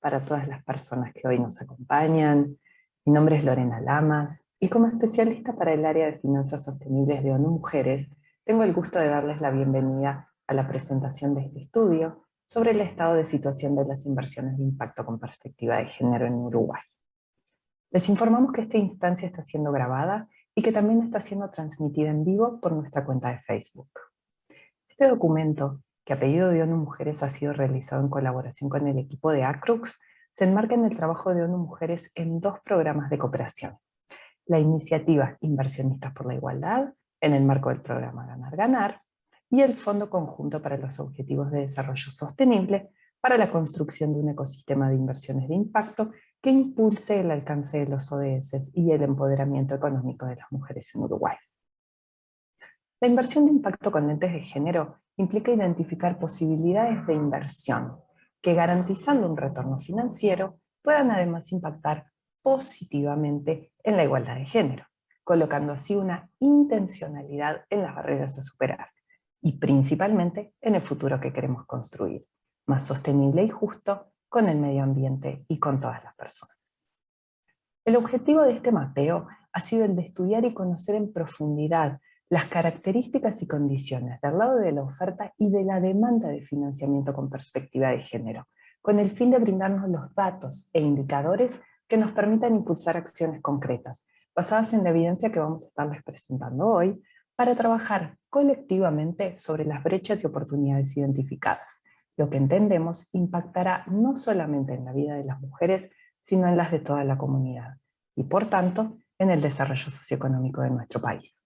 para todas las personas que hoy nos acompañan. Mi nombre es Lorena Lamas y como especialista para el área de finanzas sostenibles de ONU Mujeres, tengo el gusto de darles la bienvenida a la presentación de este estudio sobre el estado de situación de las inversiones de impacto con perspectiva de género en Uruguay. Les informamos que esta instancia está siendo grabada y que también está siendo transmitida en vivo por nuestra cuenta de Facebook. Este documento, que a pedido de ONU Mujeres ha sido realizado en colaboración con el equipo de ACRUX, se enmarca en el trabajo de ONU Mujeres en dos programas de cooperación. La iniciativa Inversionistas por la Igualdad, en el marco del programa Ganar Ganar, y el Fondo Conjunto para los Objetivos de Desarrollo Sostenible para la construcción de un ecosistema de inversiones de impacto que impulse el alcance de los ODS y el empoderamiento económico de las mujeres en Uruguay. La inversión de impacto con lentes de género implica identificar posibilidades de inversión que, garantizando un retorno financiero, puedan además impactar positivamente en la igualdad de género, colocando así una intencionalidad en las barreras a superar y principalmente en el futuro que queremos construir, más sostenible y justo con el medio ambiente y con todas las personas. El objetivo de este mapeo ha sido el de estudiar y conocer en profundidad las características y condiciones del lado de la oferta y de la demanda de financiamiento con perspectiva de género, con el fin de brindarnos los datos e indicadores que nos permitan impulsar acciones concretas, basadas en la evidencia que vamos a estarles presentando hoy, para trabajar colectivamente sobre las brechas y oportunidades identificadas, lo que entendemos impactará no solamente en la vida de las mujeres, sino en las de toda la comunidad, y por tanto, en el desarrollo socioeconómico de nuestro país.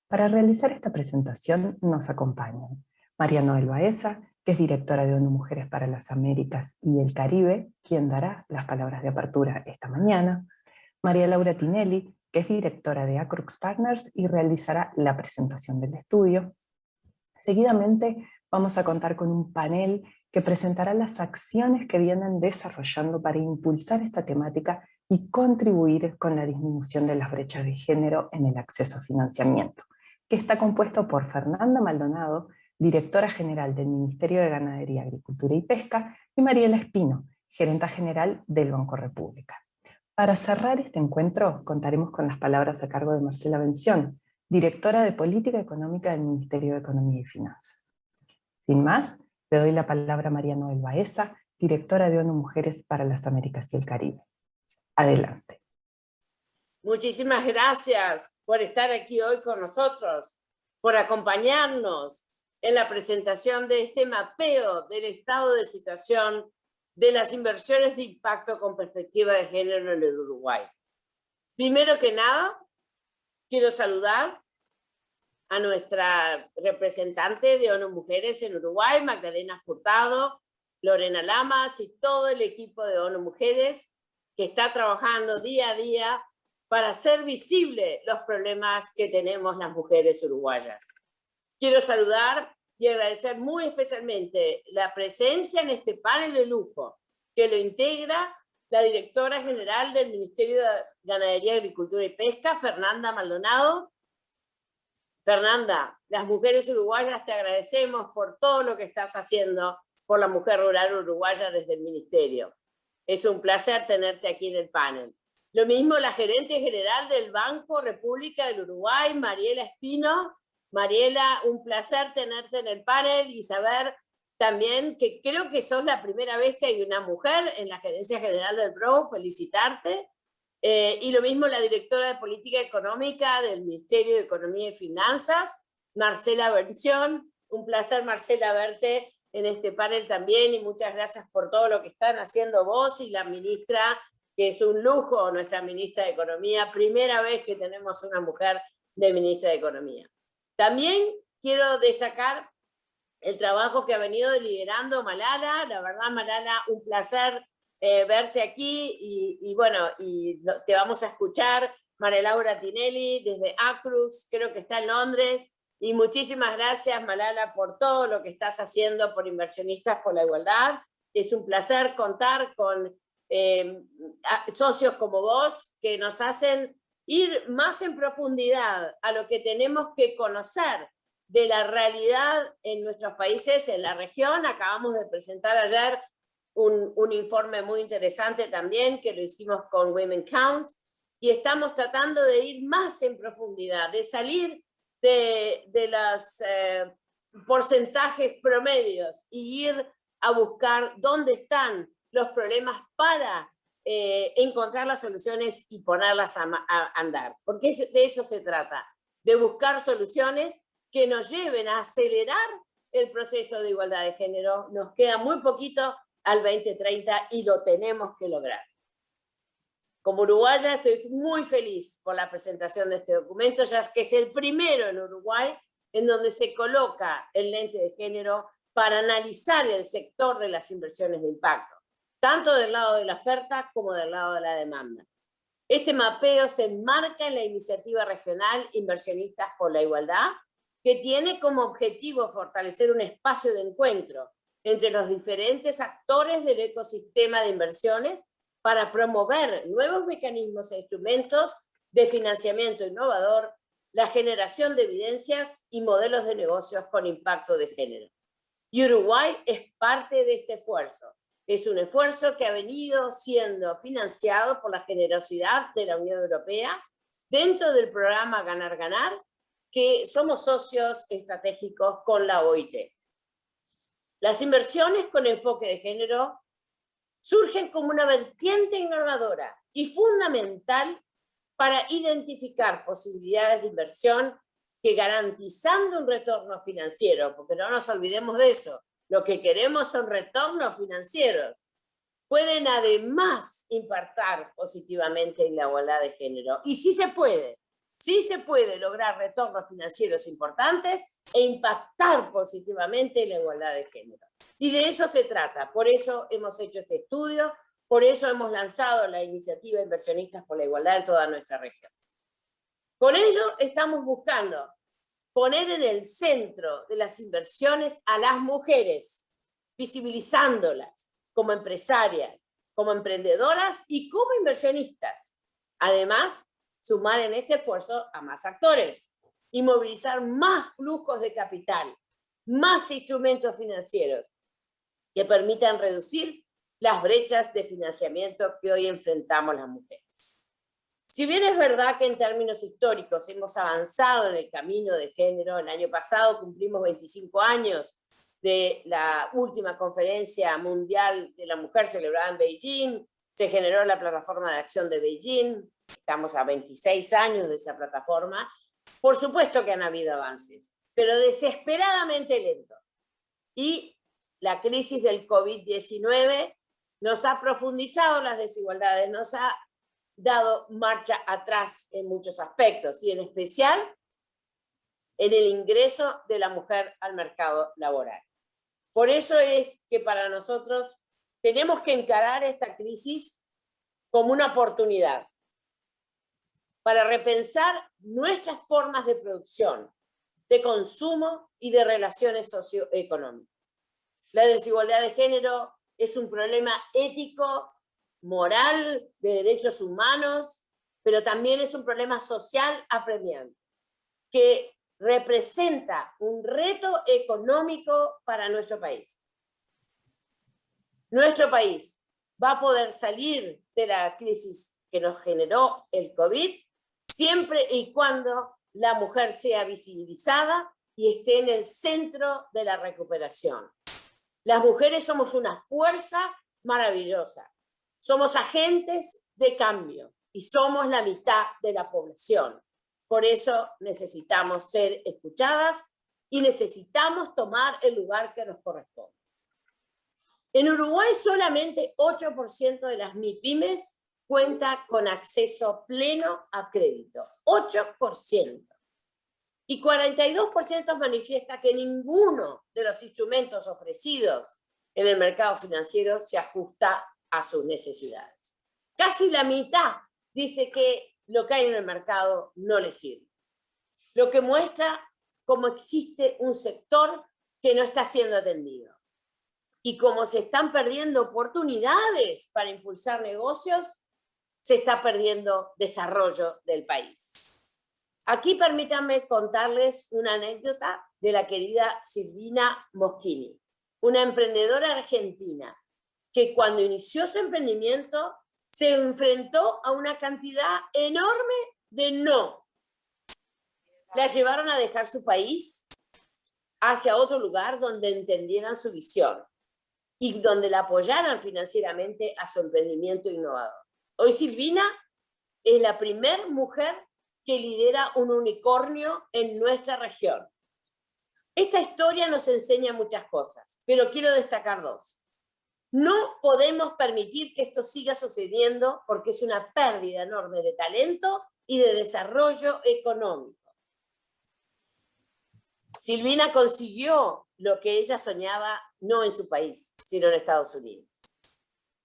Para realizar esta presentación nos acompañan María Noel Baeza, que es directora de ONU Mujeres para las Américas y el Caribe, quien dará las palabras de apertura esta mañana, María Laura Tinelli, que es directora de Acrux Partners y realizará la presentación del estudio. Seguidamente vamos a contar con un panel que presentará las acciones que vienen desarrollando para impulsar esta temática y contribuir con la disminución de las brechas de género en el acceso a financiamiento, que está compuesto por Fernanda Maldonado, directora general del Ministerio de Ganadería, Agricultura y Pesca, y Mariela Espino, gerenta general del Banco República. Para cerrar este encuentro, contaremos con las palabras a cargo de Marcela Bención, directora de Política Económica del Ministerio de Economía y Finanzas. Sin más, le doy la palabra a María Noel Baeza, directora de ONU Mujeres para las Américas y el Caribe. Adelante. Muchísimas gracias por estar aquí hoy con nosotros, por acompañarnos en la presentación de este mapeo del estado de situación de las inversiones de impacto con perspectiva de género en el Uruguay. Primero que nada, quiero saludar a nuestra representante de ONU Mujeres en Uruguay, Magdalena Furtado, Lorena Lamas y todo el equipo de ONU Mujeres que está trabajando día a día para hacer visible los problemas que tenemos las mujeres uruguayas. Quiero saludar y agradecer muy especialmente la presencia en este panel de lujo que lo integra la directora general del Ministerio de Ganadería, Agricultura y Pesca, Fernanda Maldonado. Fernanda, las mujeres uruguayas te agradecemos por todo lo que estás haciendo por la mujer rural uruguaya desde el Ministerio. Es un placer tenerte aquí en el panel. Lo mismo la gerente general del Banco República del Uruguay, Mariela Espino. Mariela, un placer tenerte en el panel y saber también que creo que sos la primera vez que hay una mujer en la gerencia general del BRO, felicitarte. Y lo mismo la directora de Política Económica del Ministerio de Economía y Finanzas, Marcela Bención. Un placer, Marcela, verte en este panel también y muchas gracias por todo lo que están haciendo vos y la ministra, que es un lujo, nuestra ministra de Economía, primera vez que tenemos una mujer de ministra de Economía. También quiero destacar el trabajo que ha venido liderando Malala. La verdad, Malala, un placer verte aquí y bueno, y te vamos a escuchar. María Laura Tinelli desde Acrux, creo que está en Londres, y muchísimas gracias, Malala, por todo lo que estás haciendo por Inversionistas por la Igualdad. Es un placer contar con socios como vos que nos hacen ir más en profundidad a lo que tenemos que conocer de la realidad en nuestros países, en la región. Acabamos de presentar ayer un informe muy interesante también, que lo hicimos con Women Count, y estamos tratando de ir más en profundidad, de salir de los porcentajes promedios y ir a buscar dónde están los problemas para encontrar las soluciones y ponerlas a andar. Porque de eso se trata, de buscar soluciones que nos lleven a acelerar el proceso de igualdad de género. Nos queda muy poquito al 2030 y lo tenemos que lograr. Como uruguaya estoy muy feliz por la presentación de este documento, ya que es el primero en Uruguay en donde se coloca el lente de género para analizar el sector de las inversiones de impacto, tanto del lado de la oferta como del lado de la demanda. Este mapeo se enmarca en la iniciativa regional Inversionistas por la Igualdad, que tiene como objetivo fortalecer un espacio de encuentro entre los diferentes actores del ecosistema de inversiones para promover nuevos mecanismos e instrumentos de financiamiento innovador, la generación de evidencias y modelos de negocios con impacto de género. Y Uruguay es parte de este esfuerzo. Es un esfuerzo que ha venido siendo financiado por la generosidad de la Unión Europea dentro del programa Ganar Ganar, que somos socios estratégicos con la OIT. Las inversiones con enfoque de género surgen como una vertiente innovadora y fundamental para identificar posibilidades de inversión que, garantizando un retorno financiero, porque no nos olvidemos de eso, lo que queremos son retornos financieros, pueden además impactar positivamente en la igualdad de género. Y sí se puede lograr retornos financieros importantes e impactar positivamente en la igualdad de género. Y de eso se trata, por eso hemos hecho este estudio, por eso hemos lanzado la iniciativa Inversionistas por la Igualdad en toda nuestra región. Con ello estamos buscando poner en el centro de las inversiones a las mujeres, visibilizándolas como empresarias, como emprendedoras y como inversionistas. Además, sumar en este esfuerzo a más actores y movilizar más flujos de capital, más instrumentos financieros que permitan reducir las brechas de financiamiento que hoy enfrentamos las mujeres. Si bien es verdad que en términos históricos hemos avanzado en el camino de género, el año pasado cumplimos 25 años de la última conferencia mundial de la mujer celebrada en Beijing, se generó la plataforma de acción de Beijing, estamos a 26 años de esa plataforma, por supuesto que han habido avances, pero desesperadamente lentos. Y la crisis del COVID-19 nos ha profundizado las desigualdades, nos ha dado marcha atrás en muchos aspectos, y en especial en el ingreso de la mujer al mercado laboral. Por eso es que para nosotros tenemos que encarar esta crisis como una oportunidad para repensar nuestras formas de producción, de consumo y de relaciones socioeconómicas. La desigualdad de género es un problema ético, moral, de derechos humanos, pero también es un problema social apremiante, que representa un reto económico para nuestro país. Nuestro país va a poder salir de la crisis que nos generó el COVID siempre y cuando la mujer sea visibilizada y esté en el centro de la recuperación. Las mujeres somos una fuerza maravillosa. Somos agentes de cambio y somos la mitad de la población. Por eso necesitamos ser escuchadas y necesitamos tomar el lugar que nos corresponde. En Uruguay solamente 8% de las MIPYMES cuenta con acceso pleno a crédito. 8%. Y 42% manifiesta que ninguno de los instrumentos ofrecidos en el mercado financiero se ajusta a sus necesidades. Casi la mitad dice que lo que hay en el mercado no le sirve. Lo que muestra cómo existe un sector que no está siendo atendido y cómo se están perdiendo oportunidades para impulsar negocios, se está perdiendo desarrollo del país. Aquí permítanme contarles una anécdota de la querida Silvina Moschini, una emprendedora argentina que cuando inició su emprendimiento se enfrentó a una cantidad enorme de no. La llevaron a dejar su país hacia otro lugar donde entendieran su visión y donde la apoyaran financieramente a su emprendimiento innovador. Hoy Silvina es la primera mujer que lidera un unicornio en nuestra región. Esta historia nos enseña muchas cosas, pero quiero destacar dos. No podemos permitir que esto siga sucediendo porque es una pérdida enorme de talento y de desarrollo económico. Silvina consiguió lo que ella soñaba no en su país, sino en Estados Unidos.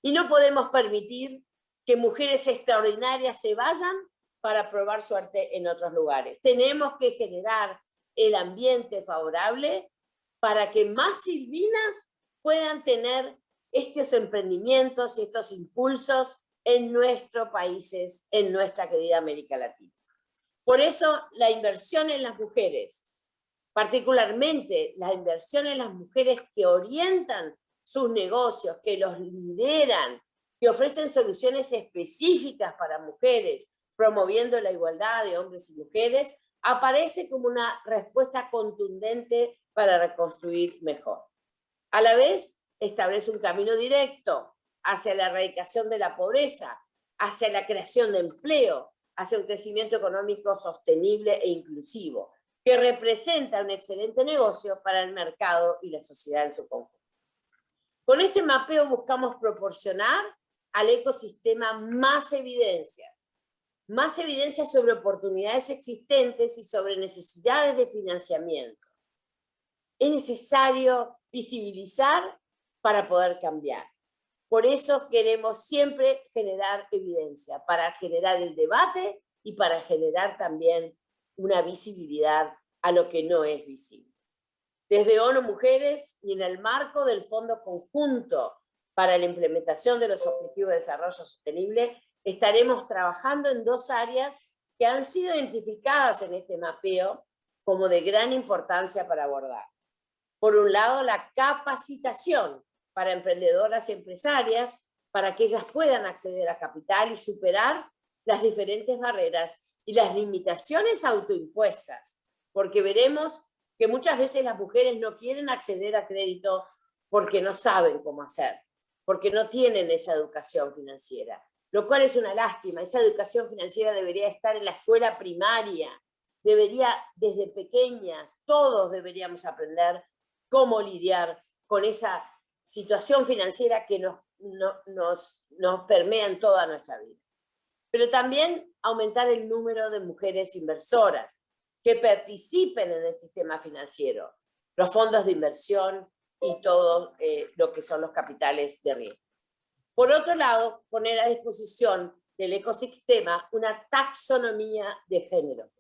Y no podemos permitir que mujeres extraordinarias se vayan para probar suerte en otros lugares. Tenemos que generar el ambiente favorable para que más Silvinas puedan tener estos emprendimientos y estos impulsos en nuestros países, en nuestra querida América Latina. Por eso la inversión en las mujeres, particularmente la inversión en las mujeres que orientan sus negocios, que los lideran, que ofrecen soluciones específicas para mujeres, promoviendo la igualdad de hombres y mujeres, aparece como una respuesta contundente para reconstruir mejor. A la vez, establece un camino directo hacia la erradicación de la pobreza, hacia la creación de empleo, hacia un crecimiento económico sostenible e inclusivo, que representa un excelente negocio para el mercado y la sociedad en su conjunto. Con este mapeo buscamos proporcionar al ecosistema más evidencias sobre oportunidades existentes y sobre necesidades de financiamiento. Es necesario visibilizar para poder cambiar. Por eso queremos siempre generar evidencia, para generar el debate y para generar también una visibilidad a lo que no es visible. Desde ONU Mujeres y en el marco del Fondo Conjunto para la Implementación de los Objetivos de Desarrollo Sostenible, estaremos trabajando en dos áreas que han sido identificadas en este mapeo como de gran importancia para abordar. Por un lado, la capacitación para emprendedoras y empresarias, para que ellas puedan acceder a capital y superar las diferentes barreras y las limitaciones autoimpuestas, porque veremos que muchas veces las mujeres no quieren acceder a crédito porque no saben cómo hacer, porque no tienen esa educación financiera, lo cual es una lástima. Esa educación financiera debería estar en la escuela primaria, debería desde pequeñas, todos deberíamos aprender cómo lidiar con esa situación financiera que nos permea en toda nuestra vida. Pero también aumentar el número de mujeres inversoras que participen en el sistema financiero, los fondos de inversión y todo lo que son los capitales de riesgo. Por otro lado, poner a disposición del ecosistema una taxonomía de género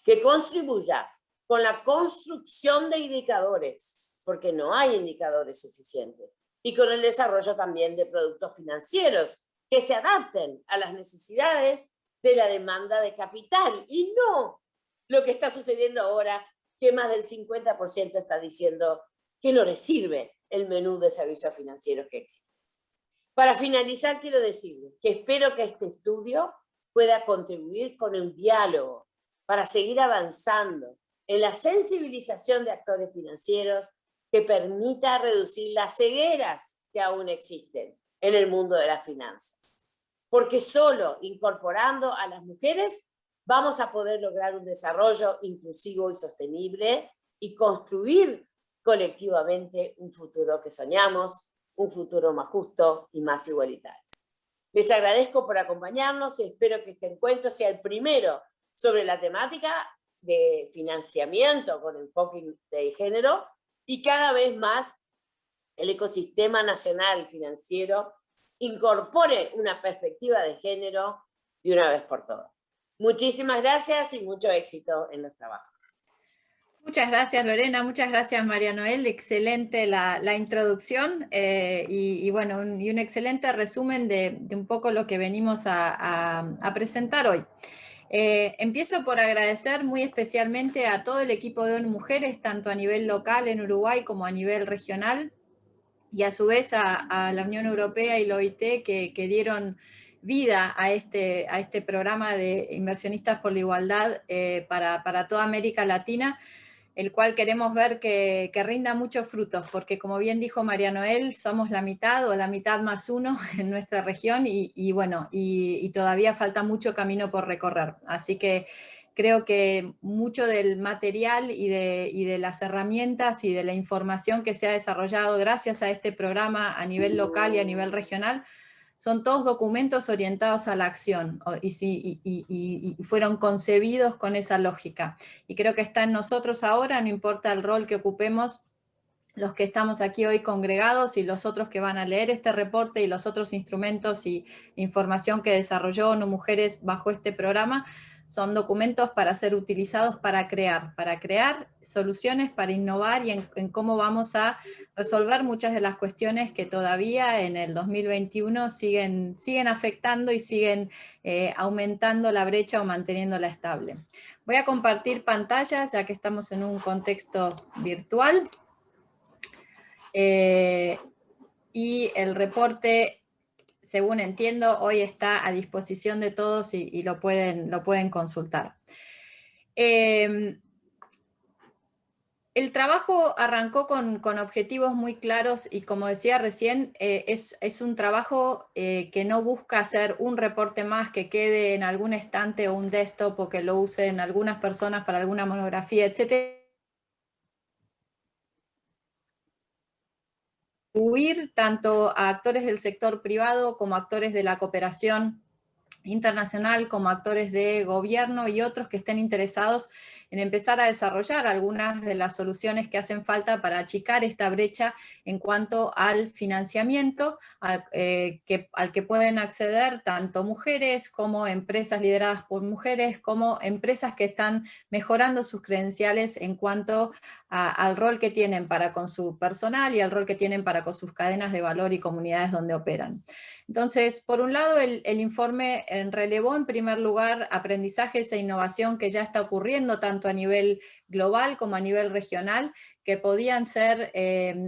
que contribuya con la construcción de indicadores, porque no hay indicadores suficientes, y con el desarrollo también de productos financieros que se adapten a las necesidades de la demanda de capital, y no lo que está sucediendo ahora, que más del 50% está diciendo que no les sirve el menú de servicios financieros que existe. Para finalizar, quiero decirles que espero que este estudio pueda contribuir con un diálogo para seguir avanzando en la sensibilización de actores financieros que permita reducir las cegueras que aún existen en el mundo de las finanzas. Porque solo incorporando a las mujeres vamos a poder lograr un desarrollo inclusivo y sostenible y construir colectivamente un futuro que soñamos, un futuro más justo y más igualitario. Les agradezco por acompañarnos y espero que este encuentro sea el primero sobre la temática de financiamiento con enfoque de género y cada vez más el ecosistema nacional financiero incorpore una perspectiva de género de una vez por todas. Muchísimas gracias y mucho éxito en los trabajos. Muchas gracias, Lorena, muchas gracias, María Noel, excelente la introducción y bueno, un excelente resumen de un poco lo que venimos a presentar hoy. Empiezo por agradecer muy especialmente a todo el equipo de ONU Mujeres, tanto a nivel local en Uruguay como a nivel regional, y a su vez a la Unión Europea y la OIT que dieron vida a este programa de inversionistas por la igualdad para toda América Latina, el cual queremos ver que rinda muchos frutos, porque como bien dijo María Noel, somos la mitad o la mitad más uno en nuestra región y todavía falta mucho camino por recorrer. Así que creo que mucho del material y de las herramientas y de la información que se ha desarrollado gracias a este programa a nivel local y a nivel regional son todos documentos orientados a la acción y fueron concebidos con esa lógica. Y creo que está en nosotros ahora, no importa el rol que ocupemos, los que estamos aquí hoy congregados y los otros que van a leer este reporte y los otros instrumentos y información que desarrolló ONU Mujeres bajo este programa, son documentos para ser utilizados para crear soluciones, para innovar y en cómo vamos a resolver muchas de las cuestiones que todavía en el 2021 siguen afectando y siguen aumentando la brecha o manteniéndola estable. Voy a compartir pantalla ya que estamos en un contexto virtual. Y el reporte, según entiendo, hoy está a disposición de todos y lo pueden consultar. El trabajo arrancó con objetivos muy claros y como decía recién, es un trabajo que no busca hacer un reporte más que quede en algún estante o un desktop o que lo usen algunas personas para alguna monografía, etc. Tanto a actores del sector privado como a actores de la cooperación internacional, como actores de gobierno y otros que estén interesados en empezar a desarrollar algunas de las soluciones que hacen falta para achicar esta brecha en cuanto al financiamiento al que pueden acceder tanto mujeres como empresas lideradas por mujeres, como empresas que están mejorando sus credenciales en cuanto al rol que tienen para con su personal y al rol que tienen para con sus cadenas de valor y comunidades donde operan. Entonces, por un lado, el informe relevó en primer lugar aprendizajes e innovación que ya está ocurriendo tanto a nivel global como a nivel regional, que podían ser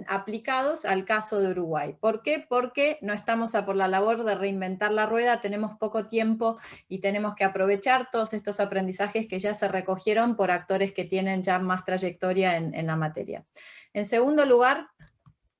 aplicados al caso de Uruguay. ¿Por qué? Porque no estamos a por la labor de reinventar la rueda, tenemos poco tiempo y tenemos que aprovechar todos estos aprendizajes que ya se recogieron por actores que tienen ya más trayectoria en la materia. En segundo lugar,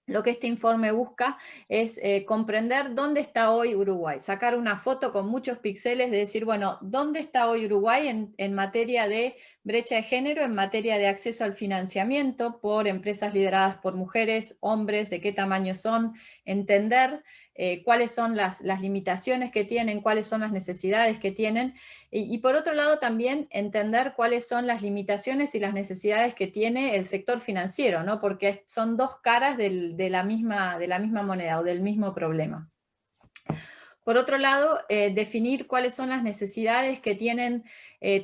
lo que este informe busca es comprender dónde está hoy Uruguay, sacar una foto con muchos píxeles de decir, bueno, ¿dónde está hoy Uruguay en materia de brecha de género, en materia de acceso al financiamiento por empresas lideradas por mujeres, hombres, de qué tamaño son, entender cuáles son las limitaciones que tienen, cuáles son las necesidades que tienen, y por otro lado también entender cuáles son las limitaciones y las necesidades que tiene el sector financiero, ¿no? Porque son dos caras de la misma moneda o del mismo problema. Por otro lado, definir cuáles son las necesidades que tienen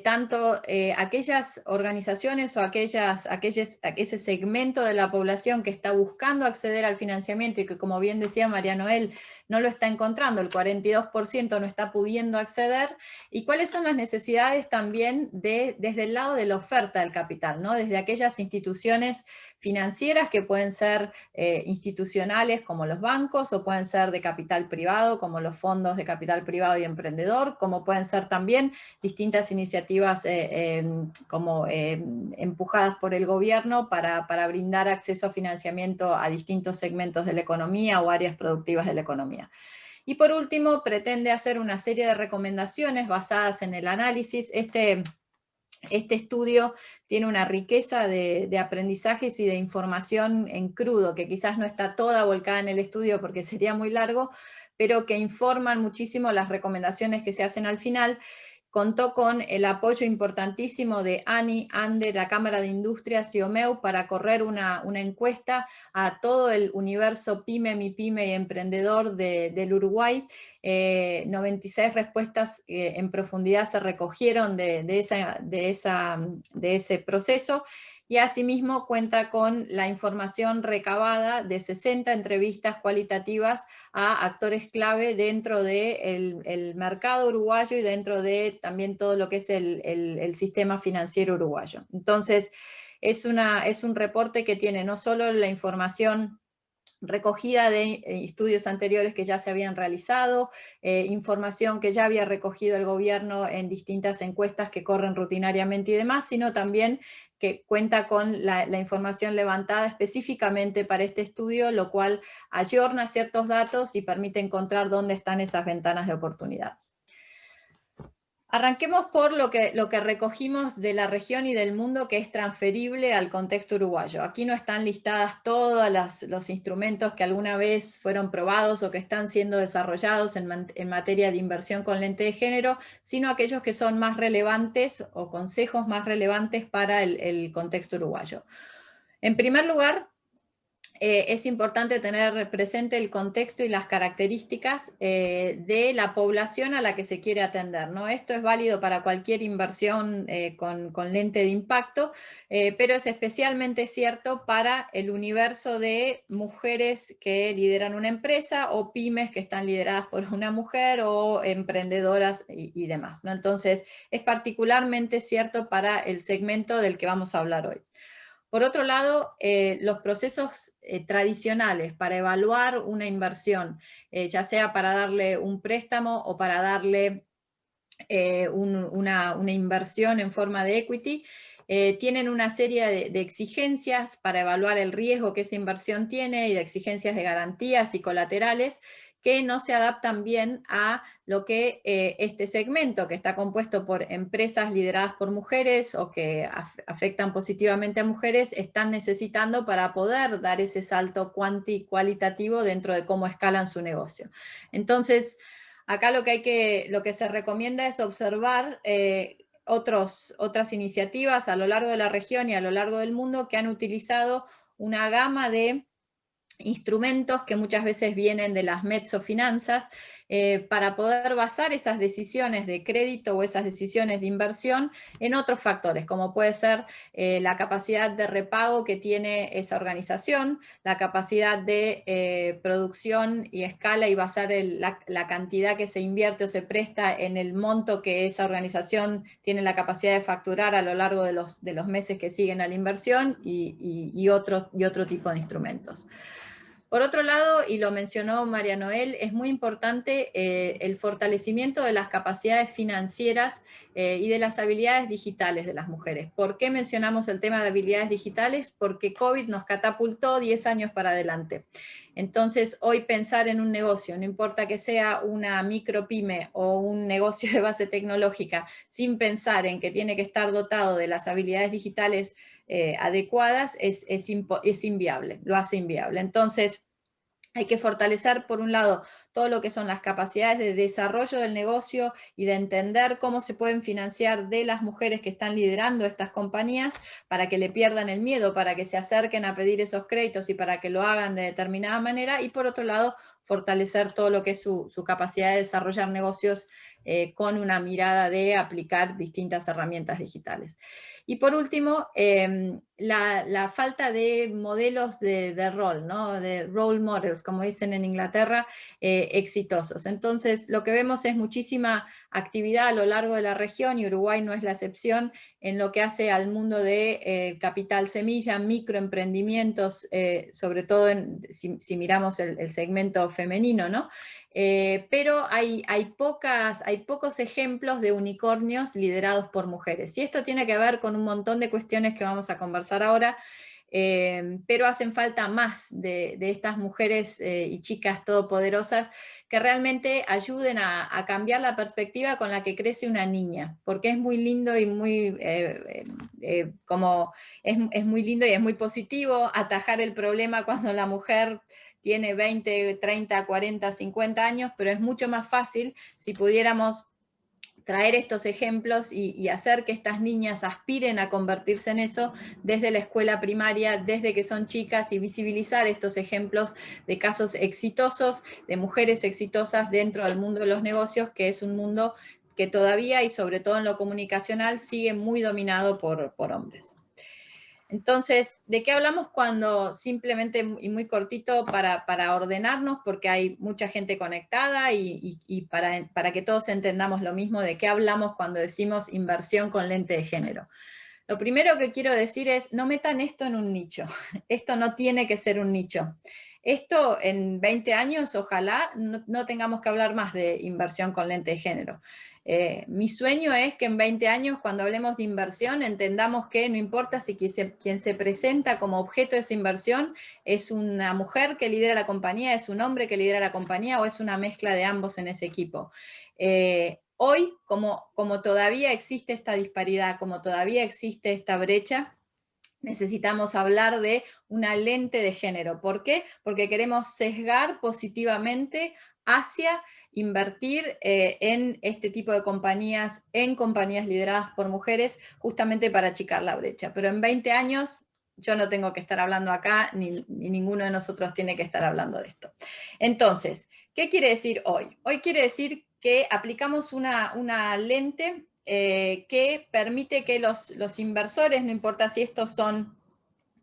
tanto aquellas organizaciones o ese segmento de la población que está buscando acceder al financiamiento y que, como bien decía María Noel, no lo está encontrando, el 42% no está pudiendo acceder, y cuáles son las necesidades también desde el lado de la oferta del capital, ¿no? Desde aquellas instituciones financieras que pueden ser institucionales como los bancos o pueden ser de capital privado como los fondos de capital privado y emprendedor, como pueden ser también distintas iniciativas empujadas por el gobierno para brindar acceso a financiamiento a distintos segmentos de la economía o áreas productivas de la economía. Y por último, pretende hacer una serie de recomendaciones basadas en el análisis. Este estudio tiene una riqueza de aprendizajes y de información en crudo, que quizás no está toda volcada en el estudio porque sería muy largo, pero que informan muchísimo las recomendaciones que se hacen al final. Contó con el apoyo importantísimo de ANI, ANDE, la Cámara de Industrias y OMEU para correr una encuesta a todo el universo PYME, MIPYME y emprendedor del Uruguay. 96 respuestas en profundidad se recogieron de ese proceso, y asimismo cuenta con la información recabada de 60 entrevistas cualitativas a actores clave dentro del mercado uruguayo y dentro de también todo lo que es el sistema financiero uruguayo. Entonces, es un reporte que tiene no solo la información recogida de estudios anteriores que ya se habían realizado, información que ya había recogido el gobierno en distintas encuestas que corren rutinariamente y demás, sino también que cuenta con la información levantada específicamente para este estudio, lo cual ayorna ciertos datos y permite encontrar dónde están esas ventanas de oportunidad. Arranquemos por lo que recogimos de la región y del mundo que es transferible al contexto uruguayo. Aquí no están listadas todos los instrumentos que alguna vez fueron probados o que están siendo desarrollados en materia de inversión con lente de género, sino aquellos que son más relevantes o consejos más relevantes para el contexto uruguayo. En primer lugar, es importante tener presente el contexto y las características de la población a la que se quiere atender, ¿no? Esto es válido para cualquier inversión con lente de impacto, pero es especialmente cierto para el universo de mujeres que lideran una empresa o pymes que están lideradas por una mujer o emprendedoras y demás, ¿no? Entonces, es particularmente cierto para el segmento del que vamos a hablar hoy. Por otro lado, los procesos tradicionales para evaluar una inversión, ya sea para darle un préstamo o para darle una inversión en forma de equity, tienen una serie de exigencias para evaluar el riesgo que esa inversión tiene y de exigencias de garantías y colaterales que no se adaptan bien a lo que este segmento, que está compuesto por empresas lideradas por mujeres o que afectan positivamente a mujeres, están necesitando para poder dar ese salto cualitativo dentro de cómo escalan su negocio. Entonces, acá lo que se recomienda es observar otras iniciativas a lo largo de la región y a lo largo del mundo que han utilizado una gama de instrumentos que muchas veces vienen de las mezzofinanzas para poder basar esas decisiones de crédito o esas decisiones de inversión en otros factores, como puede ser la capacidad de repago que tiene esa organización, la capacidad de producción y escala y basar la cantidad que se invierte o se presta en el monto que esa organización tiene la capacidad de facturar a lo largo de los meses que siguen a la inversión y otro tipo de instrumentos. Por otro lado, y lo mencionó María Noel, es muy importante el fortalecimiento de las capacidades financieras y de las habilidades digitales de las mujeres. ¿Por qué mencionamos el tema de habilidades digitales? Porque COVID nos catapultó 10 años para adelante. Entonces, hoy pensar en un negocio, no importa que sea una micropyme o un negocio de base tecnológica, sin pensar en que tiene que estar dotado de las habilidades digitales adecuadas, es inviable, lo hace inviable. Entonces, hay que fortalecer, por un lado, todo lo que son las capacidades de desarrollo del negocio y de entender cómo se pueden financiar de las mujeres que están liderando estas compañías para que le pierdan el miedo, para que se acerquen a pedir esos créditos y para que lo hagan de determinada manera. Y por otro lado, fortalecer todo lo que es su capacidad de desarrollar negocios con una mirada de aplicar distintas herramientas digitales. Y por último, la falta de modelos de rol, ¿no? De role models, como dicen en Inglaterra, exitosos. Entonces, lo que vemos es muchísima actividad a lo largo de la región, y Uruguay no es la excepción, en lo que hace al mundo de capital semilla, microemprendimientos, sobre todo si miramos el segmento femenino, ¿no? Pero hay pocos ejemplos de unicornios liderados por mujeres. Y esto tiene que ver con un montón de cuestiones que vamos a conversar ahora, pero hacen falta más de estas mujeres y chicas todopoderosas que realmente ayuden a cambiar la perspectiva con la que crece una niña, porque es muy lindo y muy, es muy lindo y es muy positivo atajar el problema cuando la mujer tiene 20, 30, 40, 50 años, pero es mucho más fácil si pudiéramos traer estos ejemplos y hacer que estas niñas aspiren a convertirse en eso desde la escuela primaria, desde que son chicas, y visibilizar estos ejemplos de casos exitosos, de mujeres exitosas dentro del mundo de los negocios, que es un mundo que todavía, y sobre todo en lo comunicacional, sigue muy dominado por hombres. Entonces, ¿de qué hablamos cuando simplemente, y muy cortito para ordenarnos, porque hay mucha gente conectada y para que todos entendamos lo mismo, de qué hablamos cuando decimos inversión con lente de género? Lo primero que quiero decir es, no metan esto en un nicho. Esto no tiene que ser un nicho. Esto en 20 años, ojalá, no tengamos que hablar más de inversión con lente de género. Mi sueño es que en 20 años, cuando hablemos de inversión, entendamos que no importa si quien se presenta como objeto de esa inversión es una mujer que lidera la compañía, es un hombre que lidera la compañía o es una mezcla de ambos en ese equipo. Hoy, como todavía existe esta disparidad, como todavía existe esta brecha, necesitamos hablar de una lente de género. ¿Por qué? Porque queremos sesgar positivamente hacia invertir en este tipo de compañías, en compañías lideradas por mujeres, justamente para achicar la brecha. Pero en 20 años yo no tengo que estar hablando acá, ni ninguno de nosotros tiene que estar hablando de esto. Entonces, ¿qué quiere decir hoy? Hoy quiere decir que aplicamos una lente que permite que los inversores, no importa si estos son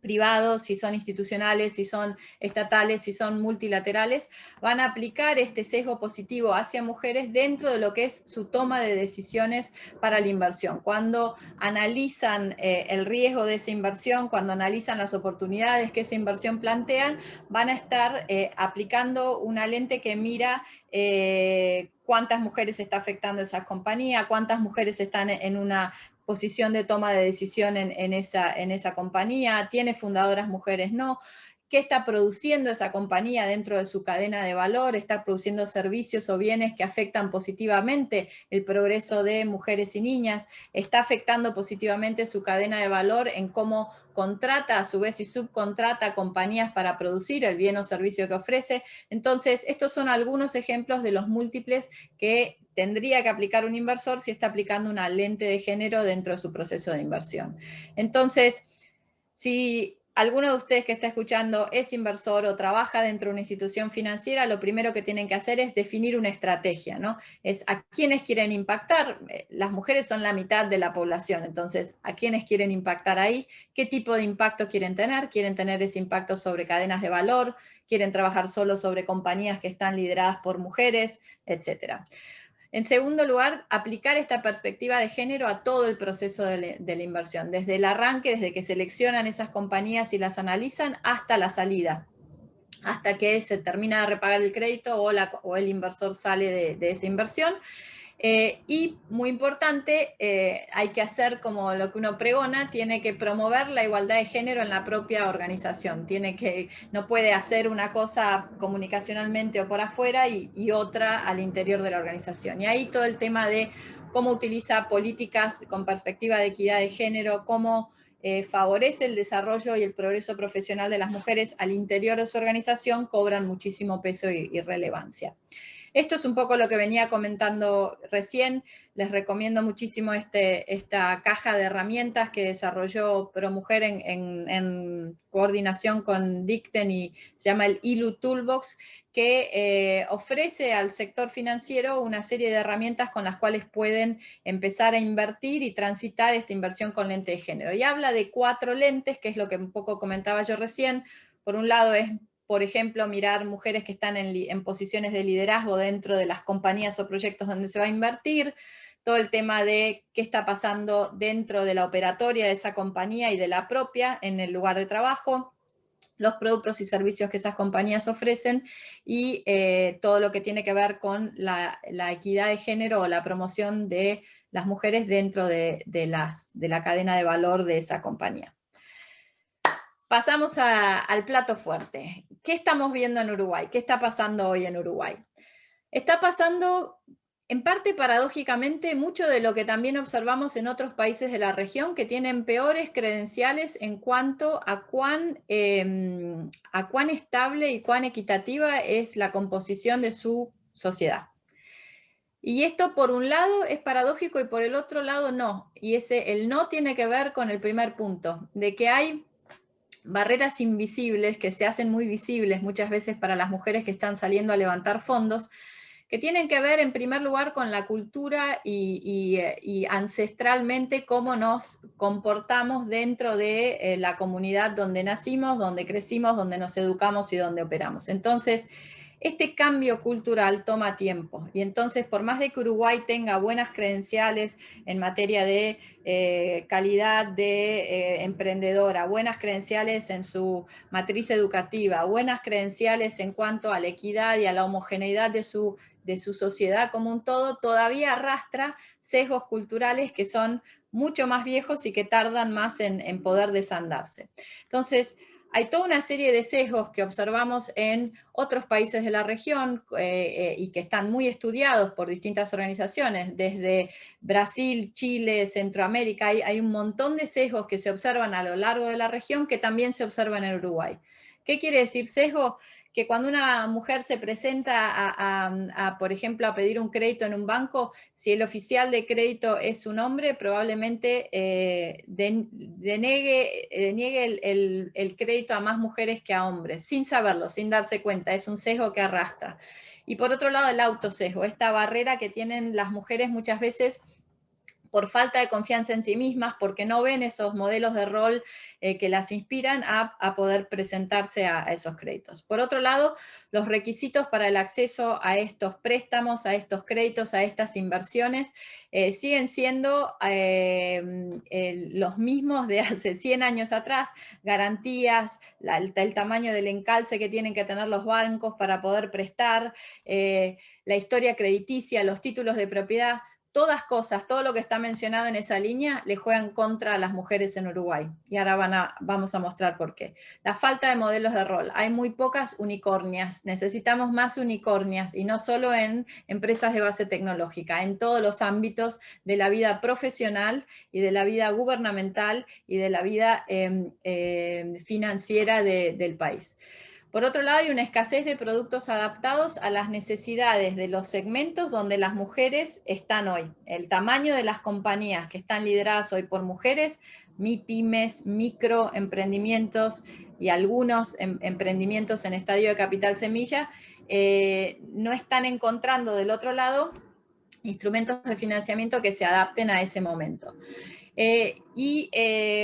privados, si son institucionales, si son estatales, si son multilaterales, van a aplicar este sesgo positivo hacia mujeres dentro de lo que es su toma de decisiones para la inversión. Cuando analizan el riesgo de esa inversión, cuando analizan las oportunidades que esa inversión plantean, van a estar aplicando una lente que mira cuántas mujeres está afectando esa compañía, cuántas mujeres están en una posición de toma de decisión en esa compañía, tiene fundadoras mujeres, no, qué está produciendo esa compañía dentro de su cadena de valor, está produciendo servicios o bienes que afectan positivamente el progreso de mujeres y niñas, está afectando positivamente su cadena de valor en cómo contrata a su vez y subcontrata compañías para producir el bien o servicio que ofrece. Entonces, estos son algunos ejemplos de los múltiples que tendría que aplicar un inversor si está aplicando una lente de género dentro de su proceso de inversión. Entonces, si alguno de ustedes que está escuchando es inversor o trabaja dentro de una institución financiera, lo primero que tienen que hacer es definir una estrategia, ¿no? Es a quiénes quieren impactar. Las mujeres son la mitad de la población, entonces, ¿a quiénes quieren impactar ahí? ¿Qué tipo de impacto quieren tener? ¿Quieren tener ese impacto sobre cadenas de valor? ¿Quieren trabajar solo sobre compañías que están lideradas por mujeres? Etcétera. En segundo lugar, aplicar esta perspectiva de género a todo el proceso de la inversión, desde el arranque, desde que seleccionan esas compañías y las analizan, hasta la salida, hasta que se termina de repagar el crédito o el inversor sale de esa inversión. Y muy importante, hay que hacer como lo que uno pregona, tiene que promover la igualdad de género en la propia organización, no puede hacer una cosa comunicacionalmente o por afuera y otra al interior de la organización. Y ahí todo el tema de cómo utiliza políticas con perspectiva de equidad de género, cómo favorece el desarrollo y el progreso profesional de las mujeres al interior de su organización, cobran muchísimo peso y relevancia. Esto es un poco lo que venía comentando recién. Les recomiendo muchísimo esta caja de herramientas que desarrolló ProMujer en coordinación con Dicten y se llama el ILU Toolbox, que ofrece al sector financiero una serie de herramientas con las cuales pueden empezar a invertir y transitar esta inversión con lente de género. Y habla de 4 lentes, que es lo que un poco comentaba yo recién. Por un lado es, por ejemplo, mirar mujeres que están en posiciones de liderazgo dentro de las compañías o proyectos donde se va a invertir, todo el tema de qué está pasando dentro de la operatoria de esa compañía y de la propia en el lugar de trabajo, los productos y servicios que esas compañías ofrecen y todo lo que tiene que ver con la equidad de género o la promoción de las mujeres dentro de la cadena de valor de esa compañía. Pasamos al plato fuerte. ¿Qué estamos viendo en Uruguay? ¿Qué está pasando hoy en Uruguay? Está pasando, en parte paradójicamente, mucho de lo que también observamos en otros países de la región que tienen peores credenciales en cuanto a cuán estable y cuán equitativa es la composición de su sociedad. Y esto por un lado es paradójico y por el otro lado no. Y el no tiene que ver con el primer punto, de que hay barreras invisibles que se hacen muy visibles muchas veces para las mujeres que están saliendo a levantar fondos, que tienen que ver en primer lugar con la cultura y ancestralmente cómo nos comportamos dentro de la comunidad donde nacimos, donde crecimos, donde nos educamos y donde operamos. Entonces, Este cambio cultural toma tiempo y entonces por más de que Uruguay tenga buenas credenciales en materia de calidad de emprendedora, buenas credenciales en su matriz educativa, buenas credenciales en cuanto a la equidad y a la homogeneidad de su sociedad como un todo, todavía arrastra sesgos culturales que son mucho más viejos y que tardan más en poder desandarse. Entonces, hay toda una serie de sesgos que observamos en otros países de la región y que están muy estudiados por distintas organizaciones, desde Brasil, Chile, Centroamérica. Hay un montón de sesgos que se observan a lo largo de la región que también se observan en Uruguay. ¿Qué quiere decir sesgo? Que cuando una mujer se presenta por ejemplo, a pedir un crédito en un banco, si el oficial de crédito es un hombre, probablemente deniegue el crédito a más mujeres que a hombres, sin saberlo, sin darse cuenta. Es un sesgo que arrastra. Y por otro lado, el autosesgo, esta barrera que tienen las mujeres muchas veces por falta de confianza en sí mismas, porque no ven esos modelos de rol que las inspiran a poder presentarse a esos créditos. Por otro lado, los requisitos para el acceso a estos préstamos, a estos créditos, a estas inversiones, siguen siendo los mismos de hace 100 años atrás, garantías, el tamaño del encalce que tienen que tener los bancos para poder prestar, la historia crediticia, los títulos de propiedad. Todas cosas, todo lo que está mencionado en esa línea le juegan contra a las mujeres en Uruguay. Y ahora vamos a mostrar por qué. La falta de modelos de rol. Hay muy pocas unicornias. Necesitamos más unicornias y no solo en empresas de base tecnológica, en todos los ámbitos de la vida profesional y de la vida gubernamental y de la vida financiera del país. Por otro lado, hay una escasez de productos adaptados a las necesidades de los segmentos donde las mujeres están hoy. El tamaño de las compañías que están lideradas hoy por mujeres, MIPYMES, microemprendimientos y algunos emprendimientos en estadio de capital semilla, no están encontrando del otro lado instrumentos de financiamiento que se adapten a ese momento.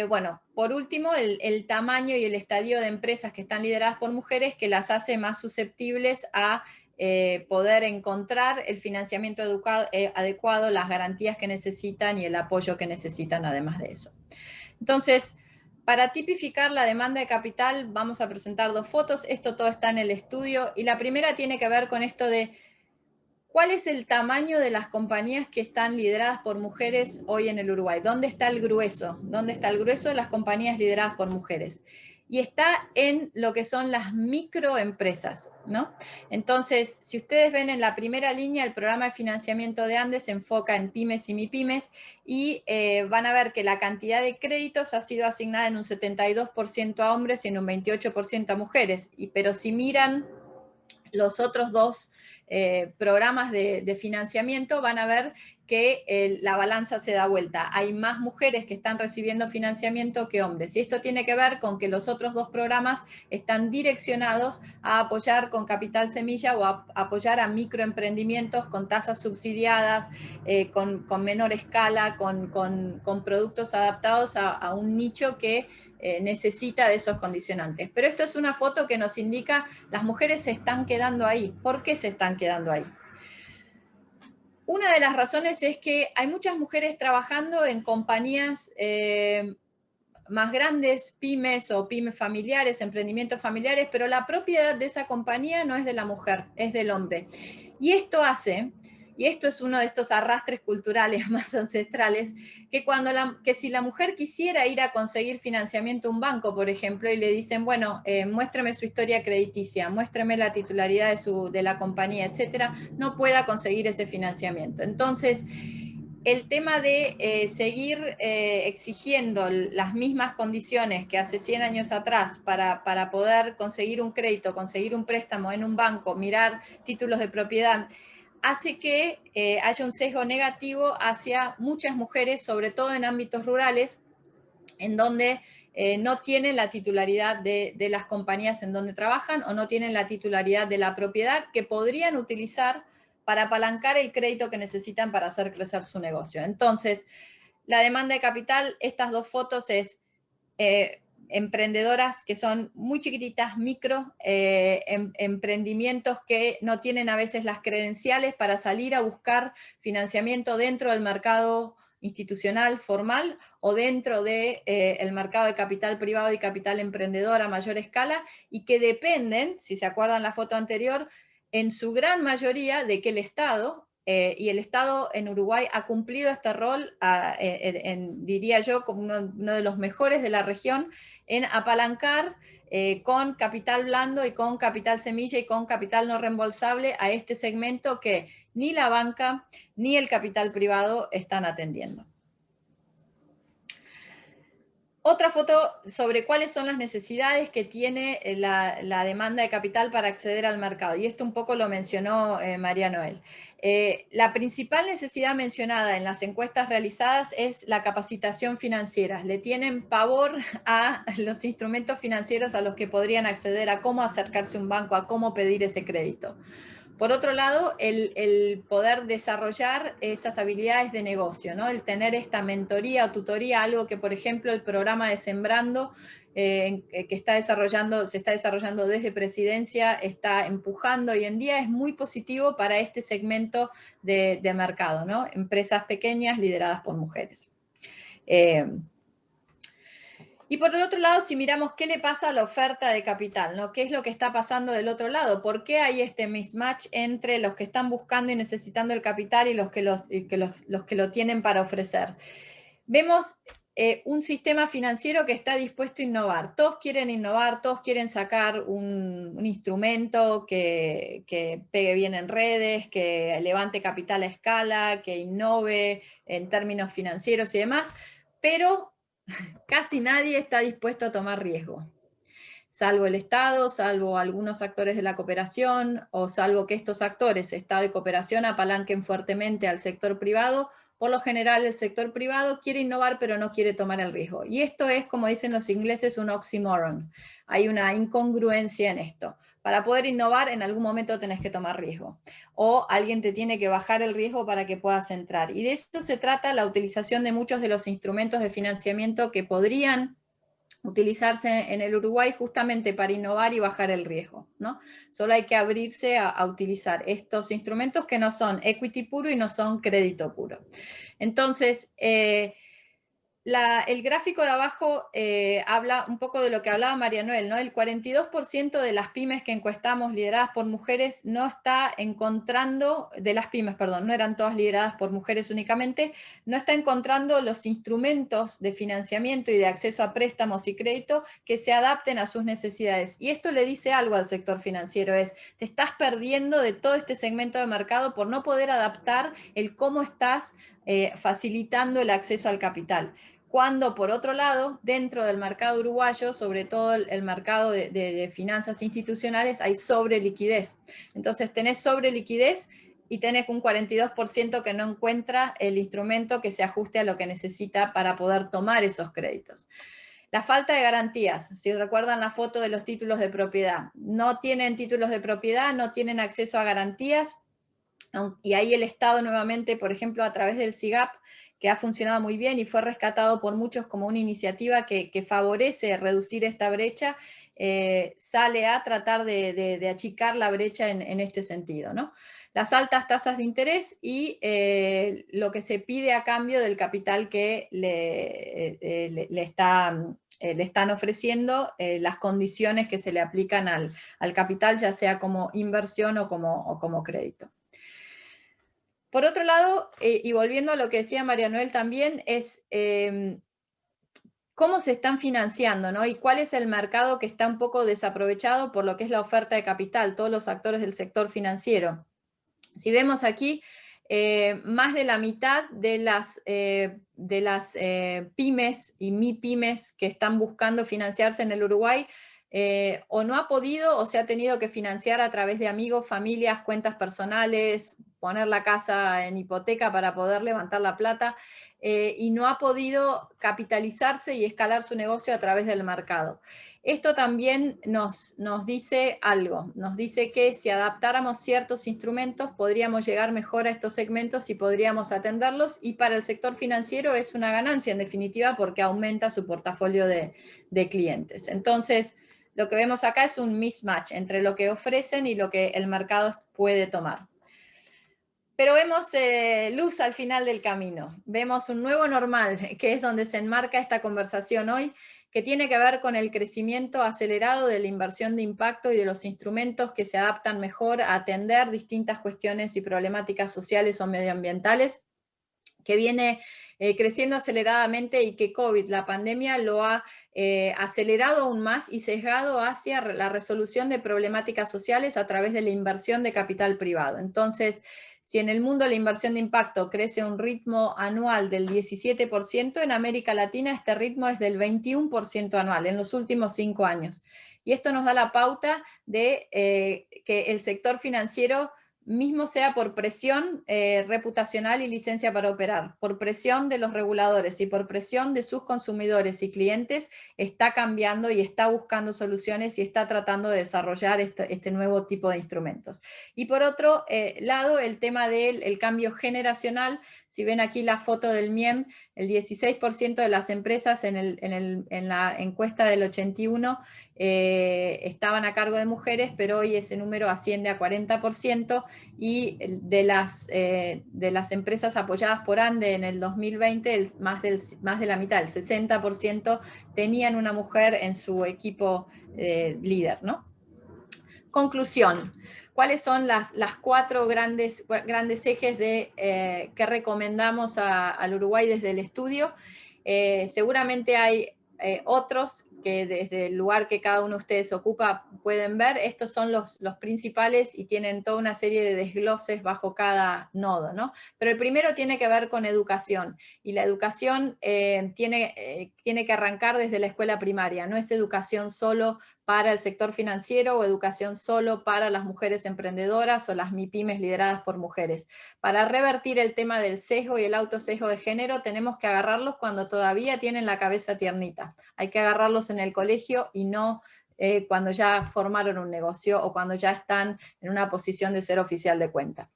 Bueno, por último, el tamaño y el estadio de empresas que están lideradas por mujeres que las hace más susceptibles a poder encontrar el financiamiento adecuado, las garantías que necesitan y el apoyo que necesitan además de eso. Entonces, para tipificar la demanda de capital vamos a presentar dos fotos. Esto todo está en el estudio y la primera tiene que ver con esto de ¿cuál es el tamaño de las compañías que están lideradas por mujeres hoy en el Uruguay? ¿Dónde está el grueso? ¿Dónde está el grueso de las compañías lideradas por mujeres? Y está en lo que son las microempresas, ¿no? Entonces, si ustedes ven en la primera línea, el programa de financiamiento de Andes se enfoca en pymes y MIPYMES y van a ver que la cantidad de créditos ha sido asignada en un 72% a hombres y en un 28% a mujeres. Pero si miran los otros dos programas de financiamiento, van a ver que la balanza se da vuelta. Hay más mujeres que están recibiendo financiamiento que hombres. Y esto tiene que ver con que los otros dos programas están direccionados a apoyar con capital semilla o a apoyar a microemprendimientos con tasas subsidiadas, con menor escala, con productos adaptados a un nicho que necesita de esos condicionantes. Pero esto es una foto que nos indica las mujeres se están quedando ahí. ¿Por qué se están quedando ahí? Una de las razones es que hay muchas mujeres trabajando en compañías más grandes, pymes o pymes familiares, emprendimientos familiares, pero la propiedad de esa compañía no es de la mujer, es del hombre. Y esto hace, y esto es uno de estos arrastres culturales más ancestrales, que si la mujer quisiera ir a conseguir financiamiento a un banco, por ejemplo, y le dicen, bueno, muéstrame su historia crediticia, muéstrame la titularidad de la compañía, etcétera, no pueda conseguir ese financiamiento. Entonces, el tema de seguir exigiendo las mismas condiciones que hace 100 años atrás para poder conseguir un crédito, conseguir un préstamo en un banco, mirar títulos de propiedad, hace que haya un sesgo negativo hacia muchas mujeres, sobre todo en ámbitos rurales, en donde no tienen la titularidad de las compañías en donde trabajan o no tienen la titularidad de la propiedad que podrían utilizar para apalancar el crédito que necesitan para hacer crecer su negocio. Entonces, la demanda de capital, estas dos fotos es emprendedoras que son muy chiquititas, micro, emprendimientos que no tienen a veces las credenciales para salir a buscar financiamiento dentro del mercado institucional formal o dentro del mercado de capital privado y capital emprendedor a mayor escala, y que dependen, si se acuerdan la foto anterior, en su gran mayoría de que el Estado, y el Estado en Uruguay ha cumplido este rol, diría yo, como uno de los mejores de la región, en apalancar con capital blando y con capital semilla y con capital no reembolsable a este segmento que ni la banca ni el capital privado están atendiendo. Otra foto sobre cuáles son las necesidades que tiene la demanda de capital para acceder al mercado. Y esto un poco lo mencionó María Noel. La principal necesidad mencionada en las encuestas realizadas es la capacitación financiera. Le tienen pavor a los instrumentos financieros a los que podrían acceder, a cómo acercarse a un banco, a cómo pedir ese crédito. Por otro lado, el poder desarrollar esas habilidades de negocio, ¿no? El tener esta mentoría o tutoría, algo que, por ejemplo, el programa de Sembrando, que se está desarrollando desde Presidencia, está empujando hoy en día, es muy positivo para este segmento de mercado, ¿no? Empresas pequeñas lideradas por mujeres. Y por el otro lado, si miramos qué le pasa a la oferta de capital, ¿no? ¿Qué es lo que está pasando del otro lado? ¿Por qué hay este mismatch entre los que están buscando y necesitando el capital y los que lo tienen para ofrecer? Vemos un sistema financiero que está dispuesto a innovar. Todos quieren innovar, todos quieren sacar un instrumento que pegue bien en redes, que levante capital a escala, que innove en términos financieros y demás, pero casi nadie está dispuesto a tomar riesgo, salvo el Estado, salvo algunos actores de la cooperación, o salvo que estos actores, Estado y cooperación, apalanquen fuertemente al sector privado. Por lo general, el sector privado quiere innovar, pero no quiere tomar el riesgo. Y esto es, como dicen los ingleses, un oxymoron. Hay una incongruencia en esto. Para poder innovar, en algún momento tenés que tomar riesgo. O alguien te tiene que bajar el riesgo para que puedas entrar. Y de esto se trata la utilización de muchos de los instrumentos de financiamiento que podrían utilizarse en el Uruguay justamente para innovar y bajar el riesgo, ¿no? Solo hay que abrirse a utilizar estos instrumentos que no son equity puro y no son crédito puro. Entonces, el gráfico de abajo habla un poco de lo que hablaba María Noel, ¿no? El 42% de las pymes que encuestamos lideradas por mujeres no está encontrando, de las pymes, perdón, no eran todas lideradas por mujeres únicamente, no está encontrando los instrumentos de financiamiento y de acceso a préstamos y crédito que se adapten a sus necesidades. Y esto le dice algo al sector financiero, te estás perdiendo de todo este segmento de mercado por no poder adaptar el cómo estás facilitando el acceso al capital. Cuando, por otro lado, dentro del mercado uruguayo, sobre todo el mercado de finanzas institucionales, hay sobreliquidez. Entonces, tenés sobreliquidez y tenés un 42% que no encuentra el instrumento que se ajuste a lo que necesita para poder tomar esos créditos. La falta de garantías, si recuerdan la foto de los títulos de propiedad, no tienen títulos de propiedad, no tienen acceso a garantías, y ahí el Estado nuevamente, por ejemplo, a través del SIGAP, que ha funcionado muy bien y fue rescatado por muchos como una iniciativa que favorece reducir esta brecha, sale a tratar de achicar la brecha en este sentido, ¿no? Las altas tasas de interés y lo que se pide a cambio del capital que le están ofreciendo, las condiciones que se le aplican al capital, ya sea como inversión o como crédito. Por otro lado, y volviendo a lo que decía María Noel también, es cómo se están financiando, ¿no? Y cuál es el mercado que está un poco desaprovechado por lo que es la oferta de capital, todos los actores del sector financiero. Si vemos aquí, más de la mitad de las pymes y MIPYMES que están buscando financiarse en el Uruguay, o no ha podido o se ha tenido que financiar a través de amigos, familias, cuentas personales, poner la casa en hipoteca para poder levantar la plata, y no ha podido capitalizarse y escalar su negocio a través del mercado. Esto también nos dice algo, nos dice que si adaptáramos ciertos instrumentos podríamos llegar mejor a estos segmentos y podríamos atenderlos, y para el sector financiero es una ganancia en definitiva porque aumenta su portafolio de clientes. Entonces, lo que vemos acá es un mismatch entre lo que ofrecen y lo que el mercado puede tomar. Pero vemos luz al final del camino, vemos un nuevo normal, que es donde se enmarca esta conversación hoy, que tiene que ver con el crecimiento acelerado de la inversión de impacto y de los instrumentos que se adaptan mejor a atender distintas cuestiones y problemáticas sociales o medioambientales, que viene creciendo aceleradamente y que COVID, la pandemia, lo ha acelerado aún más y sesgado hacia la resolución de problemáticas sociales a través de la inversión de capital privado. Entonces, si en el mundo la inversión de impacto crece a un ritmo anual del 17%, en América Latina este ritmo es del 21% anual en los últimos 5 años. Y esto nos da la pauta de que el sector financiero, mismo sea por presión reputacional y licencia para operar, por presión de los reguladores y por presión de sus consumidores y clientes, está cambiando y está buscando soluciones y está tratando de desarrollar este nuevo tipo de instrumentos. Y por otro lado, el tema del cambio generacional. Si ven aquí la foto del MIEM, el 16% de las empresas en la encuesta del 81 estaban a cargo de mujeres, pero hoy ese número asciende a 40%, y de las empresas apoyadas por ANDE en el 2020, más de la mitad, el 60%, tenían una mujer en su equipo líder, ¿no? Conclusión. ¿Cuáles son las 4 grandes ejes que recomendamos al Uruguay desde el estudio? Seguramente hay otros que desde el lugar que cada uno de ustedes ocupa pueden ver. Estos son los principales y tienen toda una serie de desgloses bajo cada nodo, ¿no? Pero el primero tiene que ver con educación, y la educación tiene que arrancar desde la escuela primaria. No es educación solo para el sector financiero o educación solo para las mujeres emprendedoras o las MIPYMES lideradas por mujeres. Para revertir el tema del sesgo y el autosesgo de género tenemos que agarrarlos cuando todavía tienen la cabeza tiernita. Hay que agarrarlos en el colegio y no cuando ya formaron un negocio o cuando ya están en una posición de ser oficial de cuenta.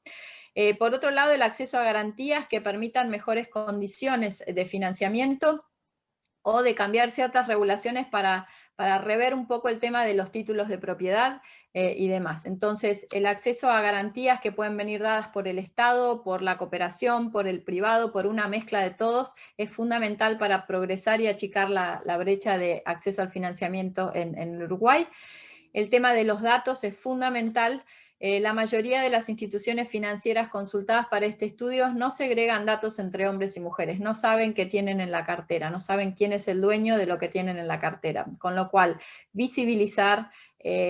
Por otro lado, el acceso a garantías que permitan mejores condiciones de financiamiento o de cambiar ciertas regulaciones para rever un poco el tema de los títulos de propiedad y demás. Entonces, el acceso a garantías que pueden venir dadas por el Estado, por la cooperación, por el privado, por una mezcla de todos, es fundamental para progresar y achicar la brecha de acceso al financiamiento en Uruguay. El tema de los datos es fundamental. La mayoría de las instituciones financieras consultadas para este estudio no segregan datos entre hombres y mujeres, no saben qué tienen en la cartera, no saben quién es el dueño de lo que tienen en la cartera, con lo cual visibilizar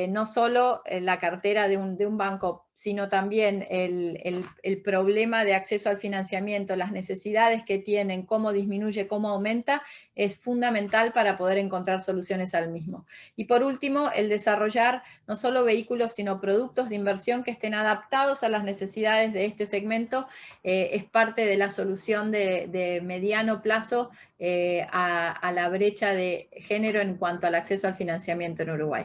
no solo la cartera de un banco, sino también el problema de acceso al financiamiento, las necesidades que tienen, cómo disminuye, cómo aumenta, es fundamental para poder encontrar soluciones al mismo. Y por último, el desarrollar no solo vehículos, sino productos de inversión que estén adaptados a las necesidades de este segmento, es parte de la solución de mediano plazo a la brecha de género en cuanto al acceso al financiamiento en Uruguay.